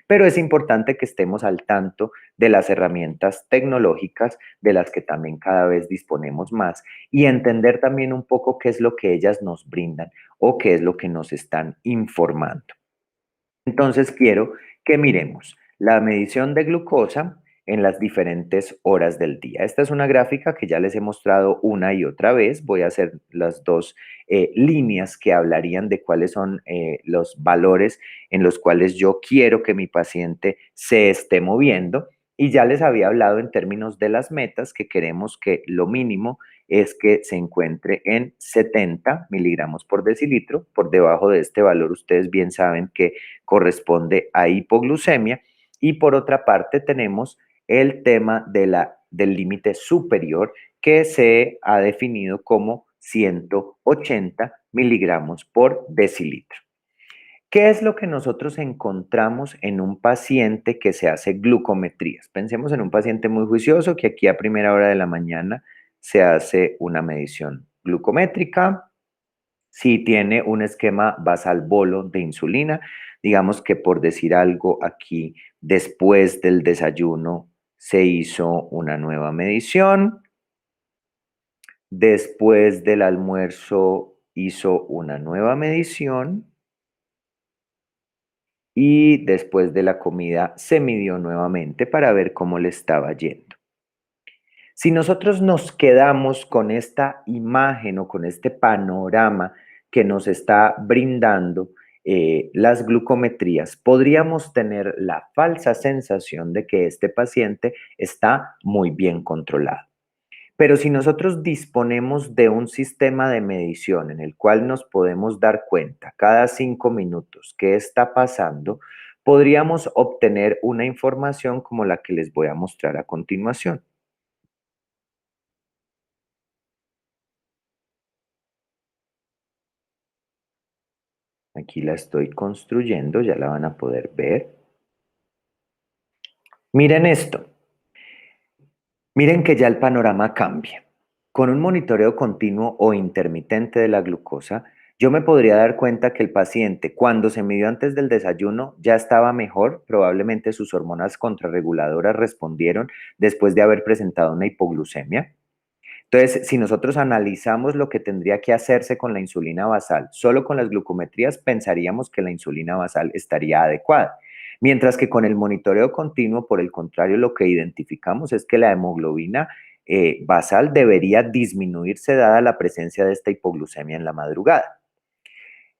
pero es importante que estemos al tanto de las herramientas tecnológicas de las que también cada vez disponemos más y entender también un poco qué es lo que ellas nos brindan o qué es lo que nos están informando. Entonces quiero que miremos la medición de glucosa en las diferentes horas del día. Esta es una gráfica que ya les he mostrado una y otra vez. Voy a hacer las dos líneas que hablarían de cuáles son los valores en los cuales yo quiero que mi paciente se esté moviendo. Y ya les había hablado en términos de las metas que queremos que lo mínimo es que se encuentre en 70 miligramos por decilitro. Por debajo de este valor, ustedes bien saben que corresponde a hipoglucemia. Y por otra parte tenemos el tema del límite superior que se ha definido como 180 miligramos por decilitro. ¿Qué es lo que nosotros encontramos en un paciente que se hace glucometrías? Pensemos en un paciente muy juicioso que aquí a primera hora de la mañana se hace una medición glucométrica. Si tiene un esquema basal bolo de insulina, digamos que por decir algo aquí, después del desayuno se hizo una nueva medición, después del almuerzo hizo una nueva medición y después de la comida se midió nuevamente para ver cómo le estaba yendo. Si nosotros nos quedamos con esta imagen o con este panorama que nos está brindando las glucometrías, podríamos tener la falsa sensación de que este paciente está muy bien controlado. Pero si nosotros disponemos de un sistema de medición en el cual nos podemos dar cuenta cada 5 minutos qué está pasando, podríamos obtener una información como la que les voy a mostrar a continuación. Aquí la estoy construyendo, ya la van a poder ver. Miren esto, miren que ya el panorama cambia. Con un monitoreo continuo o intermitente de la glucosa, yo me podría dar cuenta que el paciente, cuando se midió antes del desayuno, ya estaba mejor, probablemente sus hormonas contrarreguladoras respondieron después de haber presentado una hipoglucemia. Entonces, si nosotros analizamos lo que tendría que hacerse con la insulina basal, solo con las glucometrías pensaríamos que la insulina basal estaría adecuada. Mientras que con el monitoreo continuo, por el contrario, lo que identificamos es que la hemoglobina basal debería disminuirse dada la presencia de esta hipoglucemia en la madrugada.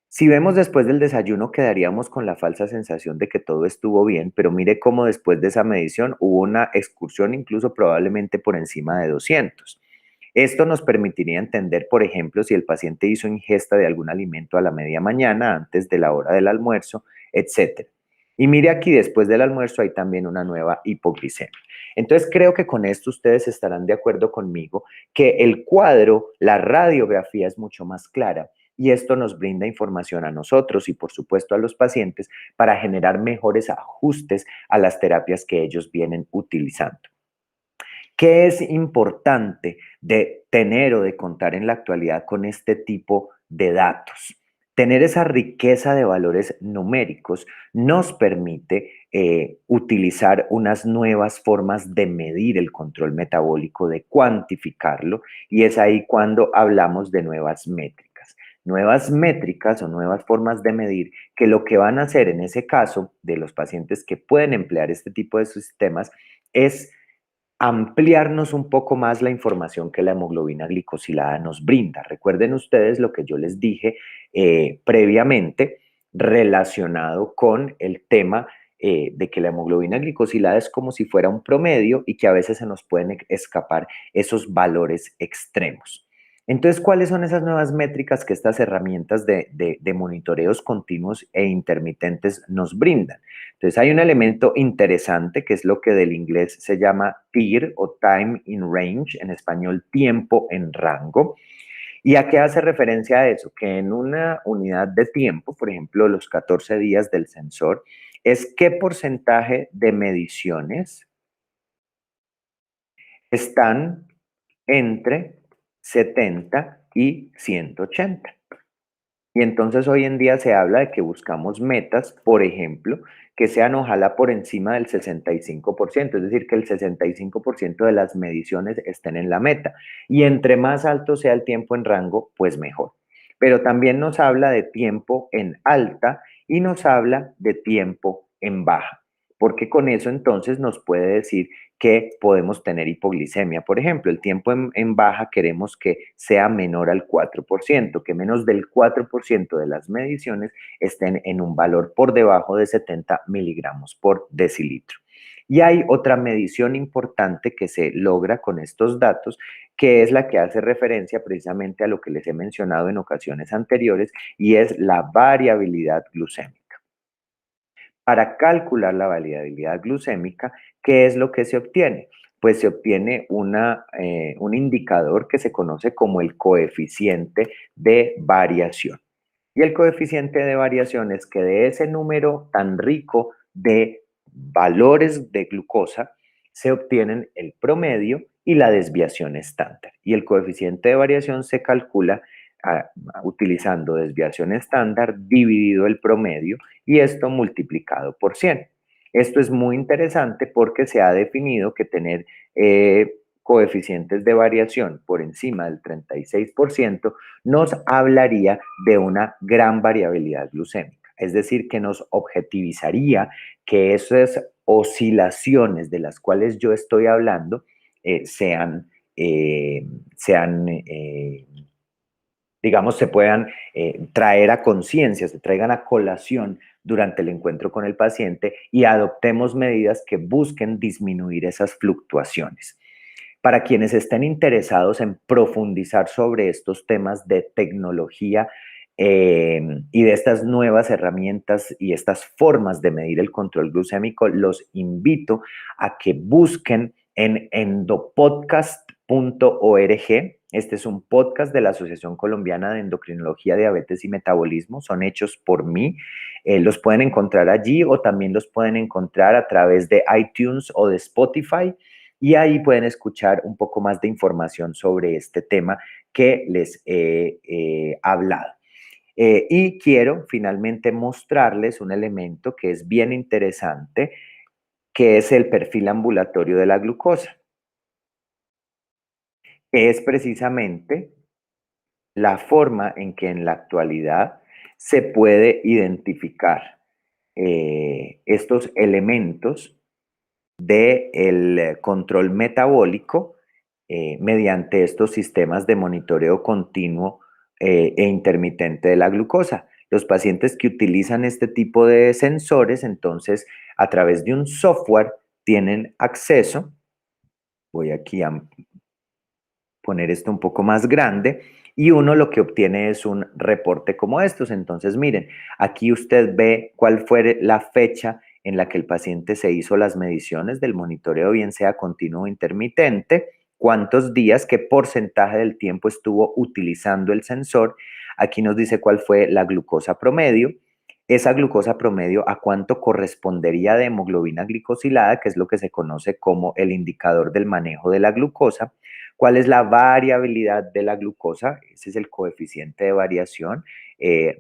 Si vemos después del desayuno, quedaríamos con la falsa sensación de que todo estuvo bien, pero mire cómo después de esa medición hubo una excursión incluso probablemente por encima de 200. Esto nos permitiría entender, por ejemplo, si el paciente hizo ingesta de algún alimento a la media mañana, antes de la hora del almuerzo, etcétera. Y mire aquí, después del almuerzo hay también una nueva hipoglicemia. Entonces, creo que con esto ustedes estarán de acuerdo conmigo que el cuadro, la radiografía es mucho más clara y esto nos brinda información a nosotros y, por supuesto, a los pacientes para generar mejores ajustes a las terapias que ellos vienen utilizando. ¿Qué es importante de tener o de contar en la actualidad con este tipo de datos? Tener esa riqueza de valores numéricos nos permite utilizar unas nuevas formas de medir el control metabólico, de cuantificarlo, y es ahí cuando hablamos de nuevas métricas. Nuevas métricas o nuevas formas de medir que lo que van a hacer en ese caso de los pacientes que pueden emplear este tipo de sistemas es ampliarnos un poco más la información que la hemoglobina glicosilada nos brinda. Recuerden ustedes lo que yo les dije previamente relacionado con el tema de que la hemoglobina glicosilada es como si fuera un promedio y que a veces se nos pueden escapar esos valores extremos. Entonces, ¿cuáles son esas nuevas métricas que estas herramientas de monitoreos continuos e intermitentes nos brindan? Entonces hay un elemento interesante que es lo que del inglés se llama TIR o Time in Range, en español tiempo en rango. ¿Y a qué hace referencia a eso? Que en una unidad de tiempo, por ejemplo, los 14 días del sensor, es qué porcentaje de mediciones están entre 70 y 180. Y entonces hoy en día se habla de que buscamos metas, por ejemplo, que sean ojalá por encima del 65%, es decir, que el 65% de las mediciones estén en la meta. Y entre más alto sea el tiempo en rango, pues mejor. Pero también nos habla de tiempo en alta y nos habla de tiempo en baja, porque con eso entonces nos puede decir que podemos tener hipoglicemia. Por ejemplo, el tiempo en baja queremos que sea menor al 4%, que menos del 4% de las mediciones estén en un valor por debajo de 70 miligramos por decilitro. Y hay otra medición importante que se logra con estos datos, que es la que hace referencia precisamente a lo que les he mencionado en ocasiones anteriores, y es la variabilidad glucémica. Para calcular la variabilidad glucémica, ¿qué es lo que se obtiene? Pues se obtiene un indicador que se conoce como el coeficiente de variación. Y el coeficiente de variación es que de ese número tan rico de valores de glucosa se obtienen el promedio y la desviación estándar. Y el coeficiente de variación se calcula utilizando desviación estándar dividido el promedio y esto multiplicado por 100. Esto es muy interesante porque se ha definido que tener coeficientes de variación por encima del 36% nos hablaría de una gran variabilidad glucémica. Es decir, que nos objetivizaría que esas oscilaciones de las cuales yo estoy hablando sean, digamos, se puedan traer a conciencia, se traigan a colación durante el encuentro con el paciente y adoptemos medidas que busquen disminuir esas fluctuaciones. Para quienes estén interesados en profundizar sobre estos temas de tecnología y de estas nuevas herramientas y estas formas de medir el control glucémico, los invito a que busquen en endopodcast.org. Este es un podcast de la Asociación Colombiana de Endocrinología, Diabetes y Metabolismo. Son hechos por mí. Los pueden encontrar allí o también los pueden encontrar a través de iTunes o de Spotify. Y ahí pueden escuchar un poco más de información sobre este tema que les he hablado. Y quiero finalmente mostrarles un elemento que es bien interesante, que es el perfil ambulatorio de la glucosa, que es precisamente la forma en que en la actualidad se puede identificar estos elementos del control metabólico mediante estos sistemas de monitoreo continuo e intermitente de la glucosa. Los pacientes que utilizan este tipo de sensores, entonces, a través de un software, tienen acceso, voy aquí a poner esto un poco más grande, y uno lo que obtiene es un reporte como estos. Entonces, miren, aquí usted ve cuál fue la fecha en la que el paciente se hizo las mediciones del monitoreo, bien sea continuo o intermitente, cuántos días, qué porcentaje del tiempo estuvo utilizando el sensor. Aquí nos dice cuál fue la glucosa promedio. Esa glucosa promedio, a cuánto correspondería de hemoglobina glicosilada, que es lo que se conoce como el indicador del manejo de la glucosa. ¿Cuál es la variabilidad de la glucosa? Ese es el coeficiente de variación.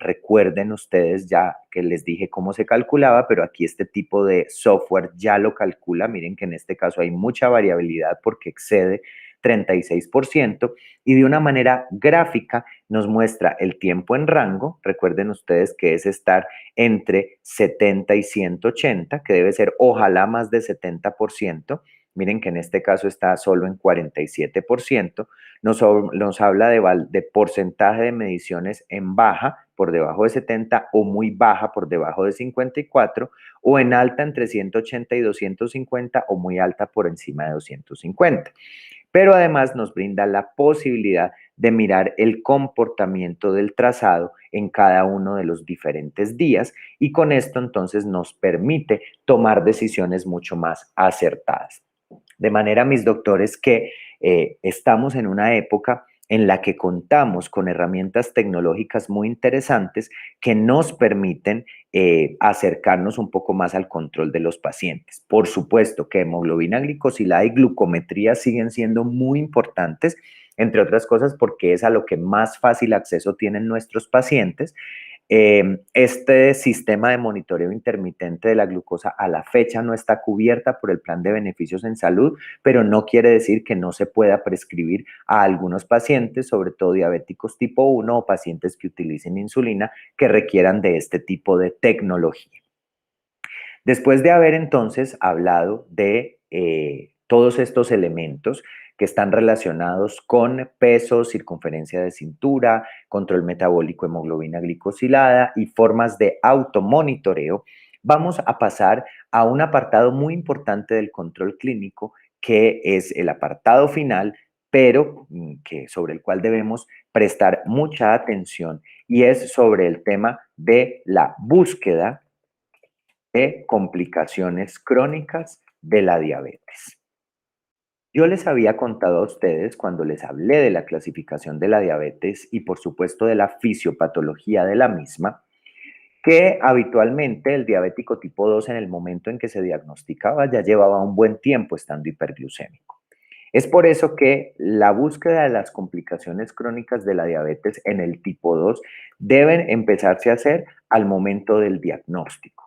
Recuerden ustedes ya que les dije cómo se calculaba, pero aquí este tipo de software ya lo calcula. Miren que en este caso hay mucha variabilidad porque excede 36% y de una manera gráfica nos muestra el tiempo en rango. Recuerden ustedes que es estar entre 70 y 180, que debe ser ojalá más de 70%. Miren que en este caso está solo en 47%. Nos habla de porcentaje de mediciones en baja, por debajo de 70, o muy baja, por debajo de 54, o en alta entre 180 y 250, o muy alta por encima de 250. Pero además nos brinda la posibilidad de mirar el comportamiento del trazado en cada uno de los diferentes días y con esto entonces nos permite tomar decisiones mucho más acertadas. De manera, mis doctores, que estamos en una época en la que contamos con herramientas tecnológicas muy interesantes que nos permiten acercarnos un poco más al control de los pacientes. Por supuesto que hemoglobina glicosilada y glucometría siguen siendo muy importantes, entre otras cosas porque es a lo que más fácil acceso tienen nuestros pacientes. Este sistema de monitoreo intermitente de la glucosa a la fecha no está cubierta por el plan de beneficios en salud, pero no quiere decir que no se pueda prescribir a algunos pacientes, sobre todo diabéticos tipo 1 o pacientes que utilicen insulina que requieran de este tipo de tecnología. Después de haber entonces hablado de todos estos elementos que están relacionados con peso, circunferencia de cintura, control metabólico, hemoglobina glicosilada y formas de automonitoreo, vamos a pasar a un apartado muy importante del control clínico, que es el apartado final, pero sobre el cual debemos prestar mucha atención, y es sobre el tema de la búsqueda de complicaciones crónicas de la diabetes. Yo les había contado a ustedes cuando les hablé de la clasificación de la diabetes y por supuesto de la fisiopatología de la misma, que habitualmente el diabético tipo 2 en el momento en que se diagnosticaba ya llevaba un buen tiempo estando hiperglucémico. Es por eso que la búsqueda de las complicaciones crónicas de la diabetes en el tipo 2 deben empezarse a hacer al momento del diagnóstico.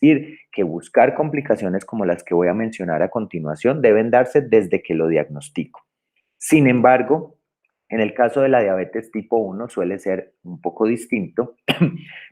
Decir, que buscar complicaciones como las que voy a mencionar a continuación deben darse desde que lo diagnostico. Sin embargo, en el caso de la diabetes tipo 1 suele ser un poco distinto,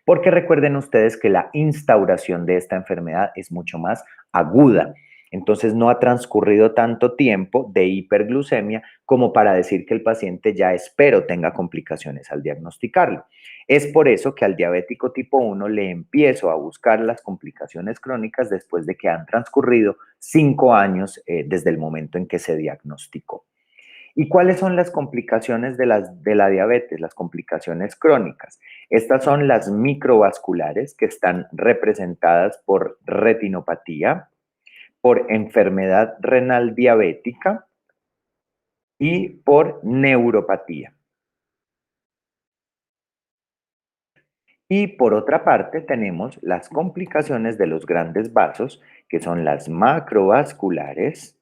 porque recuerden ustedes que la instauración de esta enfermedad es mucho más aguda. Entonces no ha transcurrido tanto tiempo de hiperglucemia como para decir que el paciente ya espero tenga complicaciones al diagnosticarlo. Es por eso que al diabético tipo 1 le empiezo a buscar las complicaciones crónicas después de que han transcurrido 5 años desde el momento en que se diagnosticó. ¿Y cuáles son las complicaciones de la diabetes, las complicaciones crónicas? Estas son las microvasculares, que están representadas por retinopatía, por enfermedad renal diabética y por neuropatía. Y por otra parte tenemos las complicaciones de los grandes vasos, que son las macrovasculares.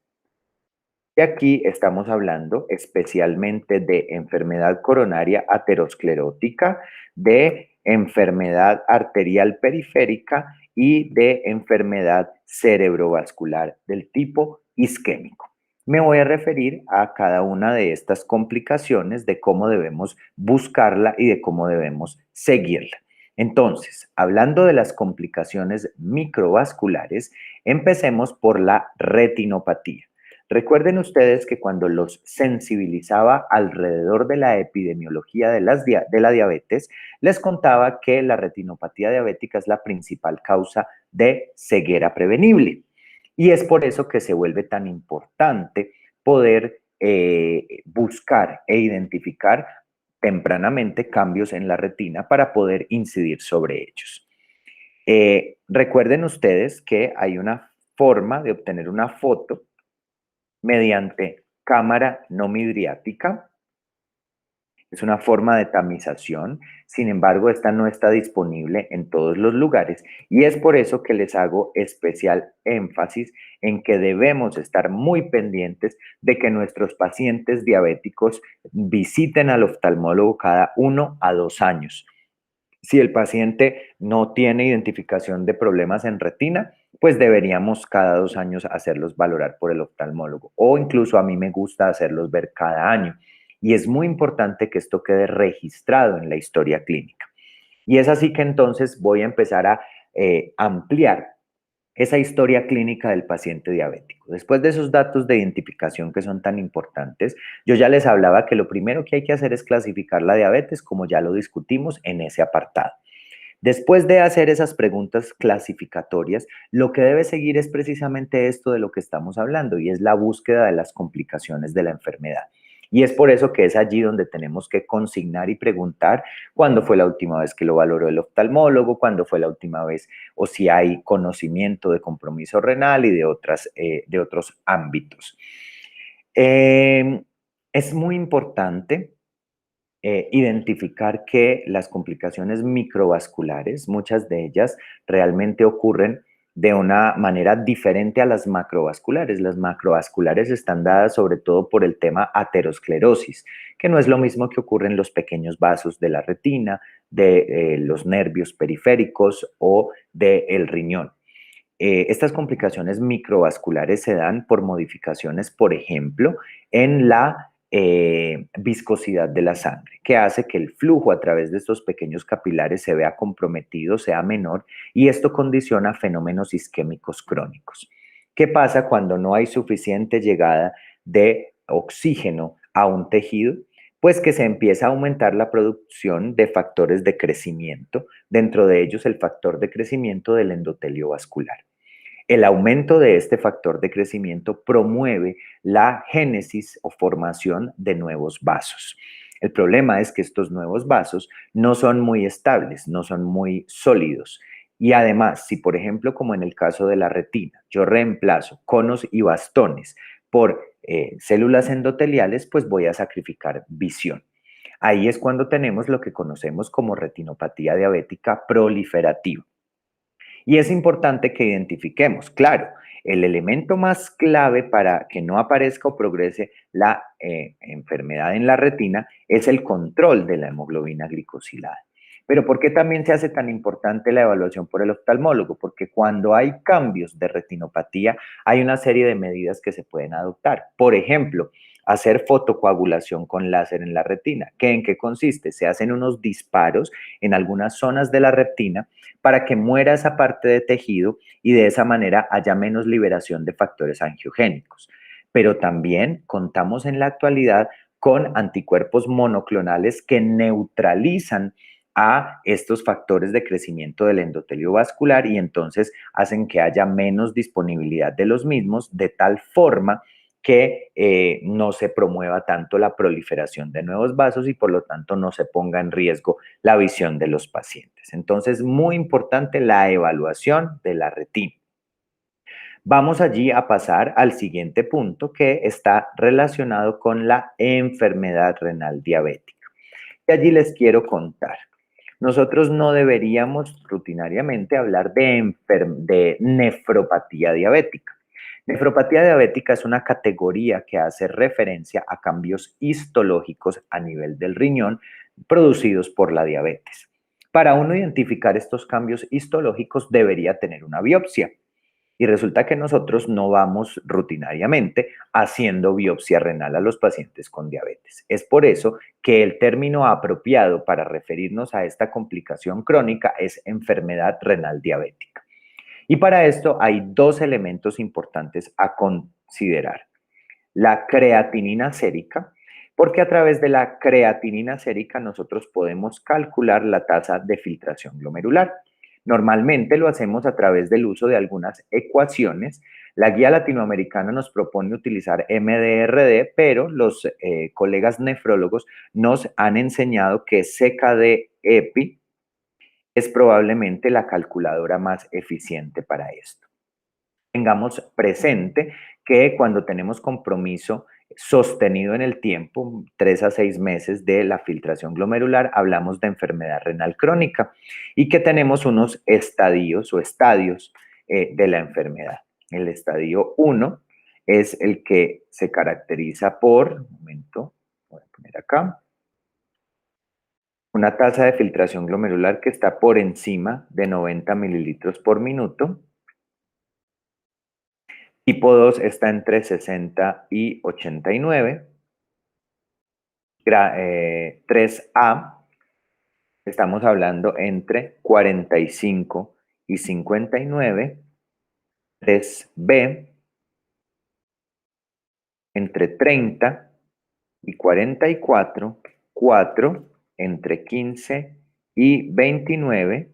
Y aquí estamos hablando especialmente de enfermedad coronaria aterosclerótica, de enfermedad arterial periférica y de enfermedad cerebrovascular del tipo isquémico. Me voy a referir a cada una de estas complicaciones, de cómo debemos buscarla y de cómo debemos seguirla. Entonces, hablando de las complicaciones microvasculares, empecemos por la retinopatía. Recuerden ustedes que cuando los sensibilizaba alrededor de la epidemiología de la diabetes, les contaba que la retinopatía diabética es la principal causa de ceguera prevenible. Y es por eso que se vuelve tan importante poder buscar e identificar tempranamente cambios en la retina para poder incidir sobre ellos. Recuerden ustedes que hay una forma de obtener una foto mediante cámara no midriática. Es una forma de tamización, sin embargo, esta no está disponible en todos los lugares y es por eso que les hago especial énfasis en que debemos estar muy pendientes de que nuestros pacientes diabéticos visiten al oftalmólogo cada 1 a 2 años. Si el paciente no tiene identificación de problemas en retina, pues deberíamos cada 2 años hacerlos valorar por el oftalmólogo, o incluso a mí me gusta hacerlos ver cada año. Y es muy importante que esto quede registrado en la historia clínica. Y es así que entonces voy a empezar a ampliar esa historia clínica del paciente diabético. Después de esos datos de identificación que son tan importantes, yo ya les hablaba que lo primero que hay que hacer es clasificar la diabetes, como ya lo discutimos en ese apartado. Después de hacer esas preguntas clasificatorias, lo que debe seguir es precisamente esto de lo que estamos hablando, y es la búsqueda de las complicaciones de la enfermedad. Y es por eso que es allí donde tenemos que consignar y preguntar cuándo fue la última vez que lo valoró el oftalmólogo, cuándo fue la última vez, o si hay conocimiento de compromiso renal y de otros ámbitos. Es muy importante identificar que las complicaciones microvasculares, muchas de ellas realmente ocurren de una manera diferente a las macrovasculares. Las macrovasculares están dadas sobre todo por el tema aterosclerosis, que no es lo mismo que ocurre en los pequeños vasos de la retina, de los nervios periféricos o del riñón. Estas complicaciones microvasculares se dan por modificaciones, por ejemplo, en la viscosidad de la sangre, que hace que el flujo a través de estos pequeños capilares se vea comprometido, sea menor, y esto condiciona fenómenos isquémicos crónicos. ¿Qué pasa cuando no hay suficiente llegada de oxígeno a un tejido? Pues que se empieza a aumentar la producción de factores de crecimiento, dentro de ellos el factor de crecimiento del endotelio vascular. El aumento de este factor de crecimiento promueve la génesis o formación de nuevos vasos. El problema es que estos nuevos vasos no son muy estables, no son muy sólidos. Y además, si por ejemplo, como en el caso de la retina, yo reemplazo conos y bastones por células endoteliales, pues voy a sacrificar visión. Ahí es cuando tenemos lo que conocemos como retinopatía diabética proliferativa. Y es importante que identifiquemos, claro, el elemento más clave para que no aparezca o progrese la enfermedad en la retina es el control de la hemoglobina glicosilada. Pero ¿por qué también se hace tan importante la evaluación por el oftalmólogo? Porque cuando hay cambios de retinopatía, hay una serie de medidas que se pueden adoptar. Por ejemplo, hacer fotocoagulación con láser en la retina. ¿En qué consiste? Se hacen unos disparos en algunas zonas de la retina para que muera esa parte de tejido y de esa manera haya menos liberación de factores angiogénicos. Pero también contamos en la actualidad con anticuerpos monoclonales que neutralizan a estos factores de crecimiento del endotelio vascular y entonces hacen que haya menos disponibilidad de los mismos, de tal forma que no se promueva tanto la proliferación de nuevos vasos y por lo tanto no se ponga en riesgo la visión de los pacientes. Entonces, muy importante la evaluación de la retina. Vamos allí a pasar al siguiente punto que está relacionado con la enfermedad renal diabética. Y allí les quiero contar. Nosotros no deberíamos rutinariamente hablar de nefropatía diabética. Nefropatía diabética es una categoría que hace referencia a cambios histológicos a nivel del riñón producidos por la diabetes. Para uno identificar estos cambios histológicos debería tener una biopsia. Y resulta que nosotros no vamos rutinariamente haciendo biopsia renal a los pacientes con diabetes. Es por eso que el término apropiado para referirnos a esta complicación crónica es enfermedad renal diabética. Y para esto hay dos elementos importantes a considerar. La creatinina sérica, porque a través de la creatinina sérica nosotros podemos calcular la tasa de filtración glomerular. Normalmente lo hacemos a través del uso de algunas ecuaciones. La guía latinoamericana nos propone utilizar MDRD, pero los colegas nefrólogos nos han enseñado que CKD-EPI es probablemente la calculadora más eficiente para esto. Tengamos presente que cuando tenemos compromiso sostenido en el tiempo, 3 a 6 meses de la filtración glomerular, hablamos de enfermedad renal crónica y que tenemos unos estadios o estadios de la enfermedad. El estadio 1 es el que se caracteriza por, un momento, voy a poner acá, una tasa de filtración glomerular que está por encima de 90 mililitros por minuto. Tipo 2 está entre 60 y 89. 3A, estamos hablando entre 45 y 59. 3B, entre 30 y 44. 4, entre 15 y 29.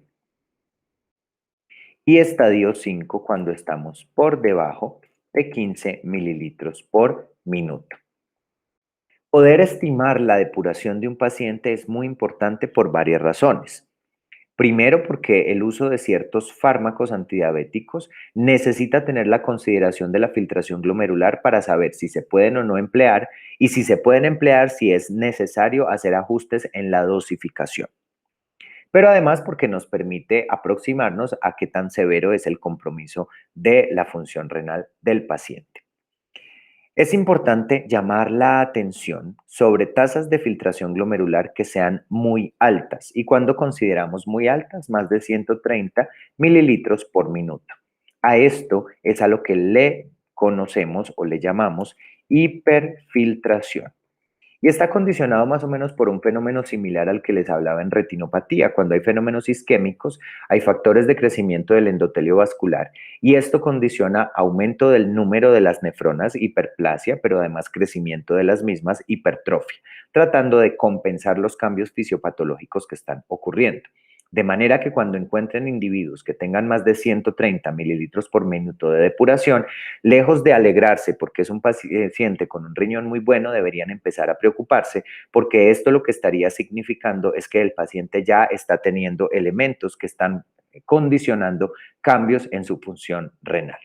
Y estadio 5 cuando estamos por debajo de 15 mililitros por minuto. Poder estimar la depuración de un paciente es muy importante por varias razones. Primero, porque el uso de ciertos fármacos antidiabéticos necesita tener la consideración de la filtración glomerular para saber si se pueden o no emplear y si se pueden emplear, si es necesario hacer ajustes en la dosificación. pero además porque nos permite aproximarnos a qué tan severo es el compromiso de la función renal del paciente. Es importante llamar la atención sobre tasas de filtración glomerular que sean muy altas y cuando consideramos muy altas, más de 130 mililitros por minuto. A esto es a lo que le conocemos o le llamamos hiperfiltración. Y está condicionado más o menos por un fenómeno similar al que les hablaba en retinopatía. Cuando hay fenómenos isquémicos, hay factores de crecimiento del endotelio vascular y esto condiciona aumento del número de las nefronas, hiperplasia, pero además crecimiento de las mismas, hipertrofia, tratando de compensar los cambios fisiopatológicos que están ocurriendo. De manera que cuando encuentren individuos que tengan más de 130 mililitros por minuto de depuración, lejos de alegrarse porque es un paciente con un riñón muy bueno, deberían empezar a preocuparse porque esto lo que estaría significando es que el paciente ya está teniendo elementos que están condicionando cambios en su función renal.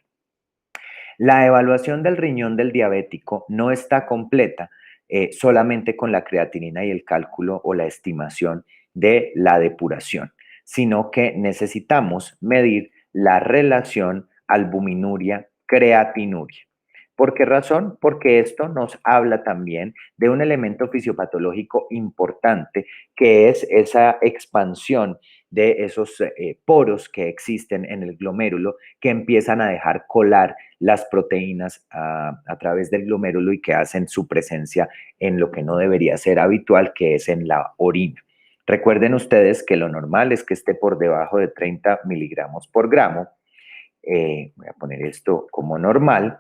La evaluación del riñón del diabético no está completa solamente con la creatinina y el cálculo o la estimación de la depuración, sino que necesitamos medir la relación albuminuria-creatinuria. ¿Por qué razón? Porque esto nos habla también de un elemento fisiopatológico importante que es esa expansión de esos poros que existen en el glomérulo que empiezan a dejar colar las proteínas a través del glomérulo y que hacen su presencia en lo que no debería ser habitual, que es en la orina. Recuerden ustedes que lo normal es que esté por debajo de 30 miligramos por gramo. Voy a poner esto como normal.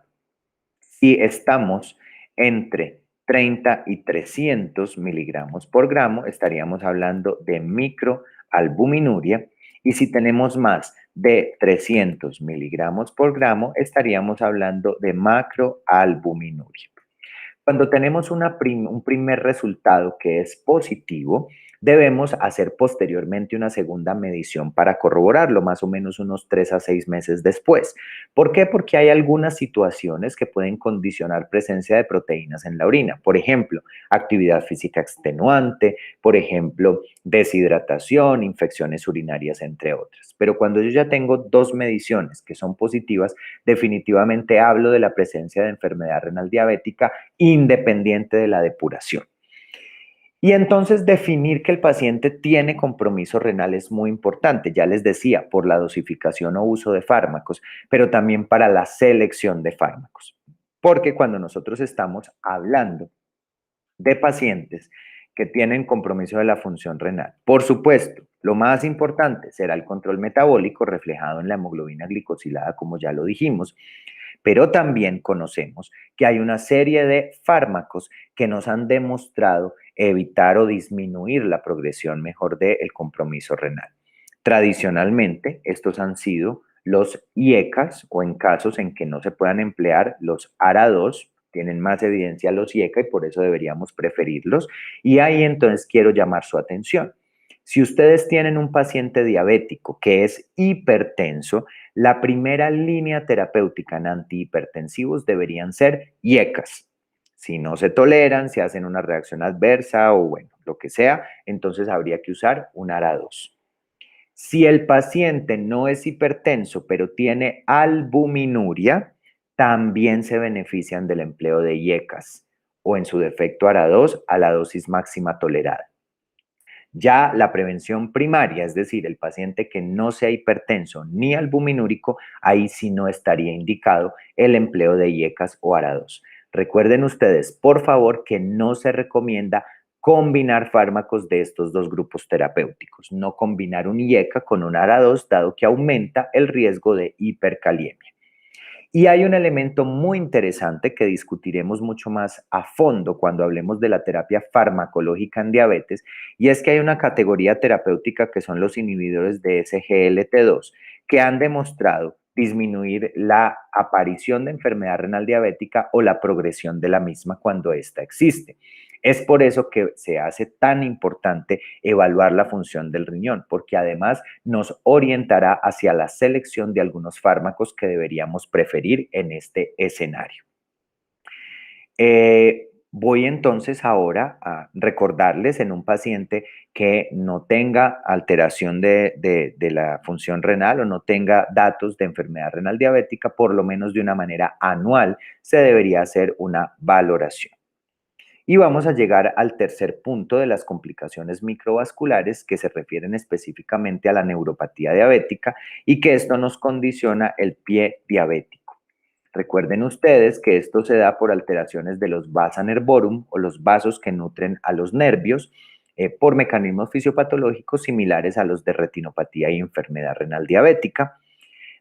Si estamos entre 30 y 300 miligramos por gramo, estaríamos hablando de microalbuminuria. Y si tenemos más de 300 miligramos por gramo, estaríamos hablando de macroalbuminuria. Cuando tenemos un primer resultado que es positivo, debemos hacer posteriormente una segunda medición para corroborarlo, más o menos unos 3 a 6 meses después. ¿Por qué? Porque hay algunas situaciones que pueden condicionar presencia de proteínas en la orina. Por ejemplo, actividad física extenuante, por ejemplo, deshidratación, infecciones urinarias, entre otras. Pero cuando yo ya tengo dos mediciones que son positivas, definitivamente hablo de la presencia de enfermedad renal diabética independiente de la depuración. Y entonces definir que el paciente tiene compromiso renal es muy importante, ya les decía, por la dosificación o uso de fármacos, pero también para la selección de fármacos. Porque cuando nosotros estamos hablando de pacientes que tienen compromiso de la función renal, por supuesto, lo más importante será el control metabólico reflejado en la hemoglobina glicosilada, como ya lo dijimos, pero también conocemos que hay una serie de fármacos que nos han demostrado evitar o disminuir la progresión mejor del compromiso renal. Tradicionalmente, estos han sido los IECAs o en casos en que no se puedan emplear los ARA2, tienen más evidencia los IECA y por eso deberíamos preferirlos. Y ahí entonces quiero llamar su atención. Si ustedes tienen un paciente diabético que es hipertenso, la primera línea terapéutica en antihipertensivos deberían ser IECAs. Si no se toleran, si hacen una reacción adversa o bueno, lo que sea, entonces habría que usar un ARA2. Si el paciente no es hipertenso, pero tiene albuminuria, también se benefician del empleo de IECAS o en su defecto ARA2 a la dosis máxima tolerada. Ya la prevención primaria, es decir, el paciente que no sea hipertenso ni albuminúrico, ahí sí no estaría indicado el empleo de IECAS o ARA2. Recuerden ustedes, por favor, que no se recomienda combinar fármacos de estos dos grupos terapéuticos, no combinar un IECA con un ARA2, dado que aumenta el riesgo de hipercaliemia. Y hay un elemento muy interesante que discutiremos mucho más a fondo cuando hablemos de la terapia farmacológica en diabetes, y es que hay una categoría terapéutica que son los inhibidores de SGLT2, que han demostrado disminuir la aparición de enfermedad renal diabética o la progresión de la misma cuando ésta existe. Es por eso que se hace tan importante evaluar la función del riñón, porque además nos orientará hacia la selección de algunos fármacos que deberíamos preferir en este escenario. Voy entonces ahora a recordarles en un paciente que no tenga alteración de la función renal o no tenga datos de enfermedad renal diabética, por lo menos de una manera anual se debería hacer una valoración. Y vamos a llegar al tercer punto de las complicaciones microvasculares que se refieren específicamente a la neuropatía diabética y que esto nos condiciona el pie diabético. Recuerden ustedes que esto se da por alteraciones de los vasa nervorum o los vasos que nutren a los nervios por mecanismos fisiopatológicos similares a los de retinopatía y enfermedad renal diabética.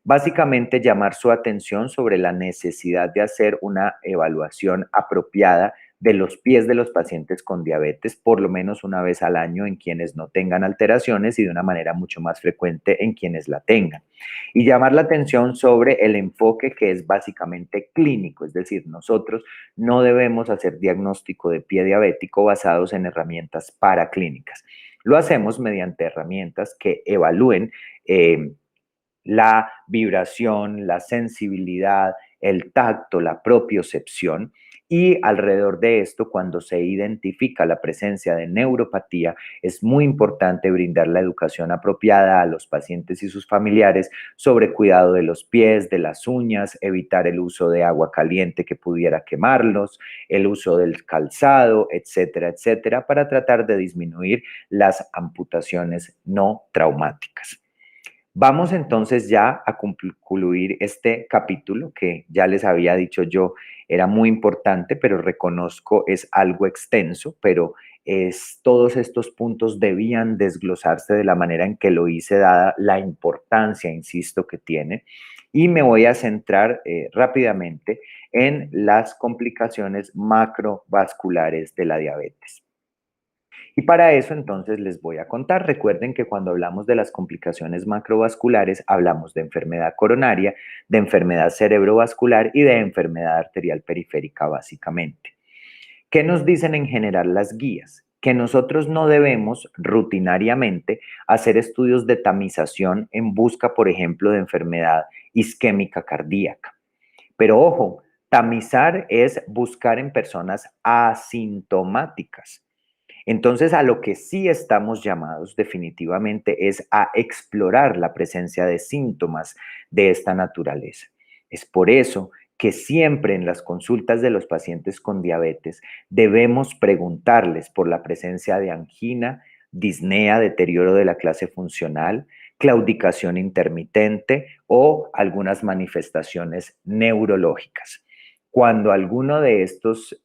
Básicamente llamar su atención sobre la necesidad de hacer una evaluación apropiada de los pies de los pacientes con diabetes, por lo menos una vez al año en quienes no tengan alteraciones y de una manera mucho más frecuente en quienes la tengan. Y llamar la atención sobre el enfoque que es básicamente clínico, es decir, nosotros no debemos hacer diagnóstico de pie diabético basados en herramientas paraclínicas. Lo hacemos mediante herramientas que evalúen la vibración, la sensibilidad, el tacto, la propiocepción. Y alrededor de esto, cuando se identifica la presencia de neuropatía, es muy importante brindar la educación apropiada a los pacientes y sus familiares sobre cuidado de los pies, de las uñas, evitar el uso de agua caliente que pudiera quemarlos, el uso del calzado, etcétera, etcétera, para tratar de disminuir las amputaciones no traumáticas. Vamos entonces ya a concluir este capítulo que ya les había dicho yo era muy importante, pero reconozco es algo extenso, pero todos estos puntos debían desglosarse de la manera en que lo hice, dada la importancia, insisto, que tiene. Y me voy a centrar rápidamente en las complicaciones macrovasculares de la diabetes. Y para eso entonces les voy a contar. Recuerden que cuando hablamos de las complicaciones macrovasculares hablamos de enfermedad coronaria, de enfermedad cerebrovascular y de enfermedad arterial periférica básicamente. ¿Qué nos dicen en general las guías? Que nosotros no debemos rutinariamente hacer estudios de tamización en busca, por ejemplo, de enfermedad isquémica cardíaca. Pero ojo, tamizar es buscar en personas asintomáticas. Entonces, a lo que sí estamos llamados definitivamente es a explorar la presencia de síntomas de esta naturaleza. Es por eso que siempre en las consultas de los pacientes con diabetes debemos preguntarles por la presencia de angina, disnea, deterioro de la clase funcional, claudicación intermitente o algunas manifestaciones neurológicas. Cuando alguno de estos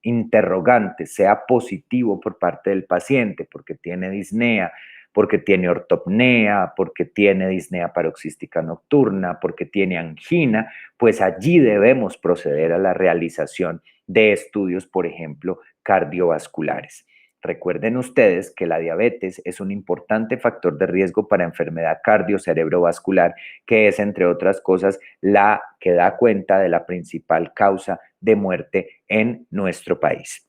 interrogante sea positivo por parte del paciente, porque tiene disnea, porque tiene ortopnea, porque tiene disnea paroxística nocturna, porque tiene angina, pues allí debemos proceder a la realización de estudios, por ejemplo, cardiovasculares. Recuerden ustedes que la diabetes es un importante factor de riesgo para enfermedad cardiocerebrovascular, que es, entre otras cosas, la que da cuenta de la principal causa de muerte en nuestro país.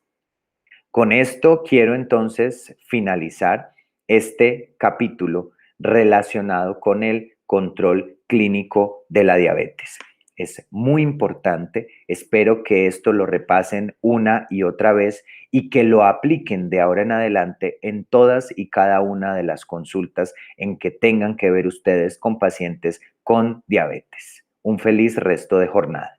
Con esto quiero entonces finalizar este capítulo relacionado con el control clínico de la diabetes. Es muy importante, espero que esto lo repasen una y otra vez y que lo apliquen de ahora en adelante en todas y cada una de las consultas en que tengan que ver ustedes con pacientes con diabetes. Un feliz resto de jornada.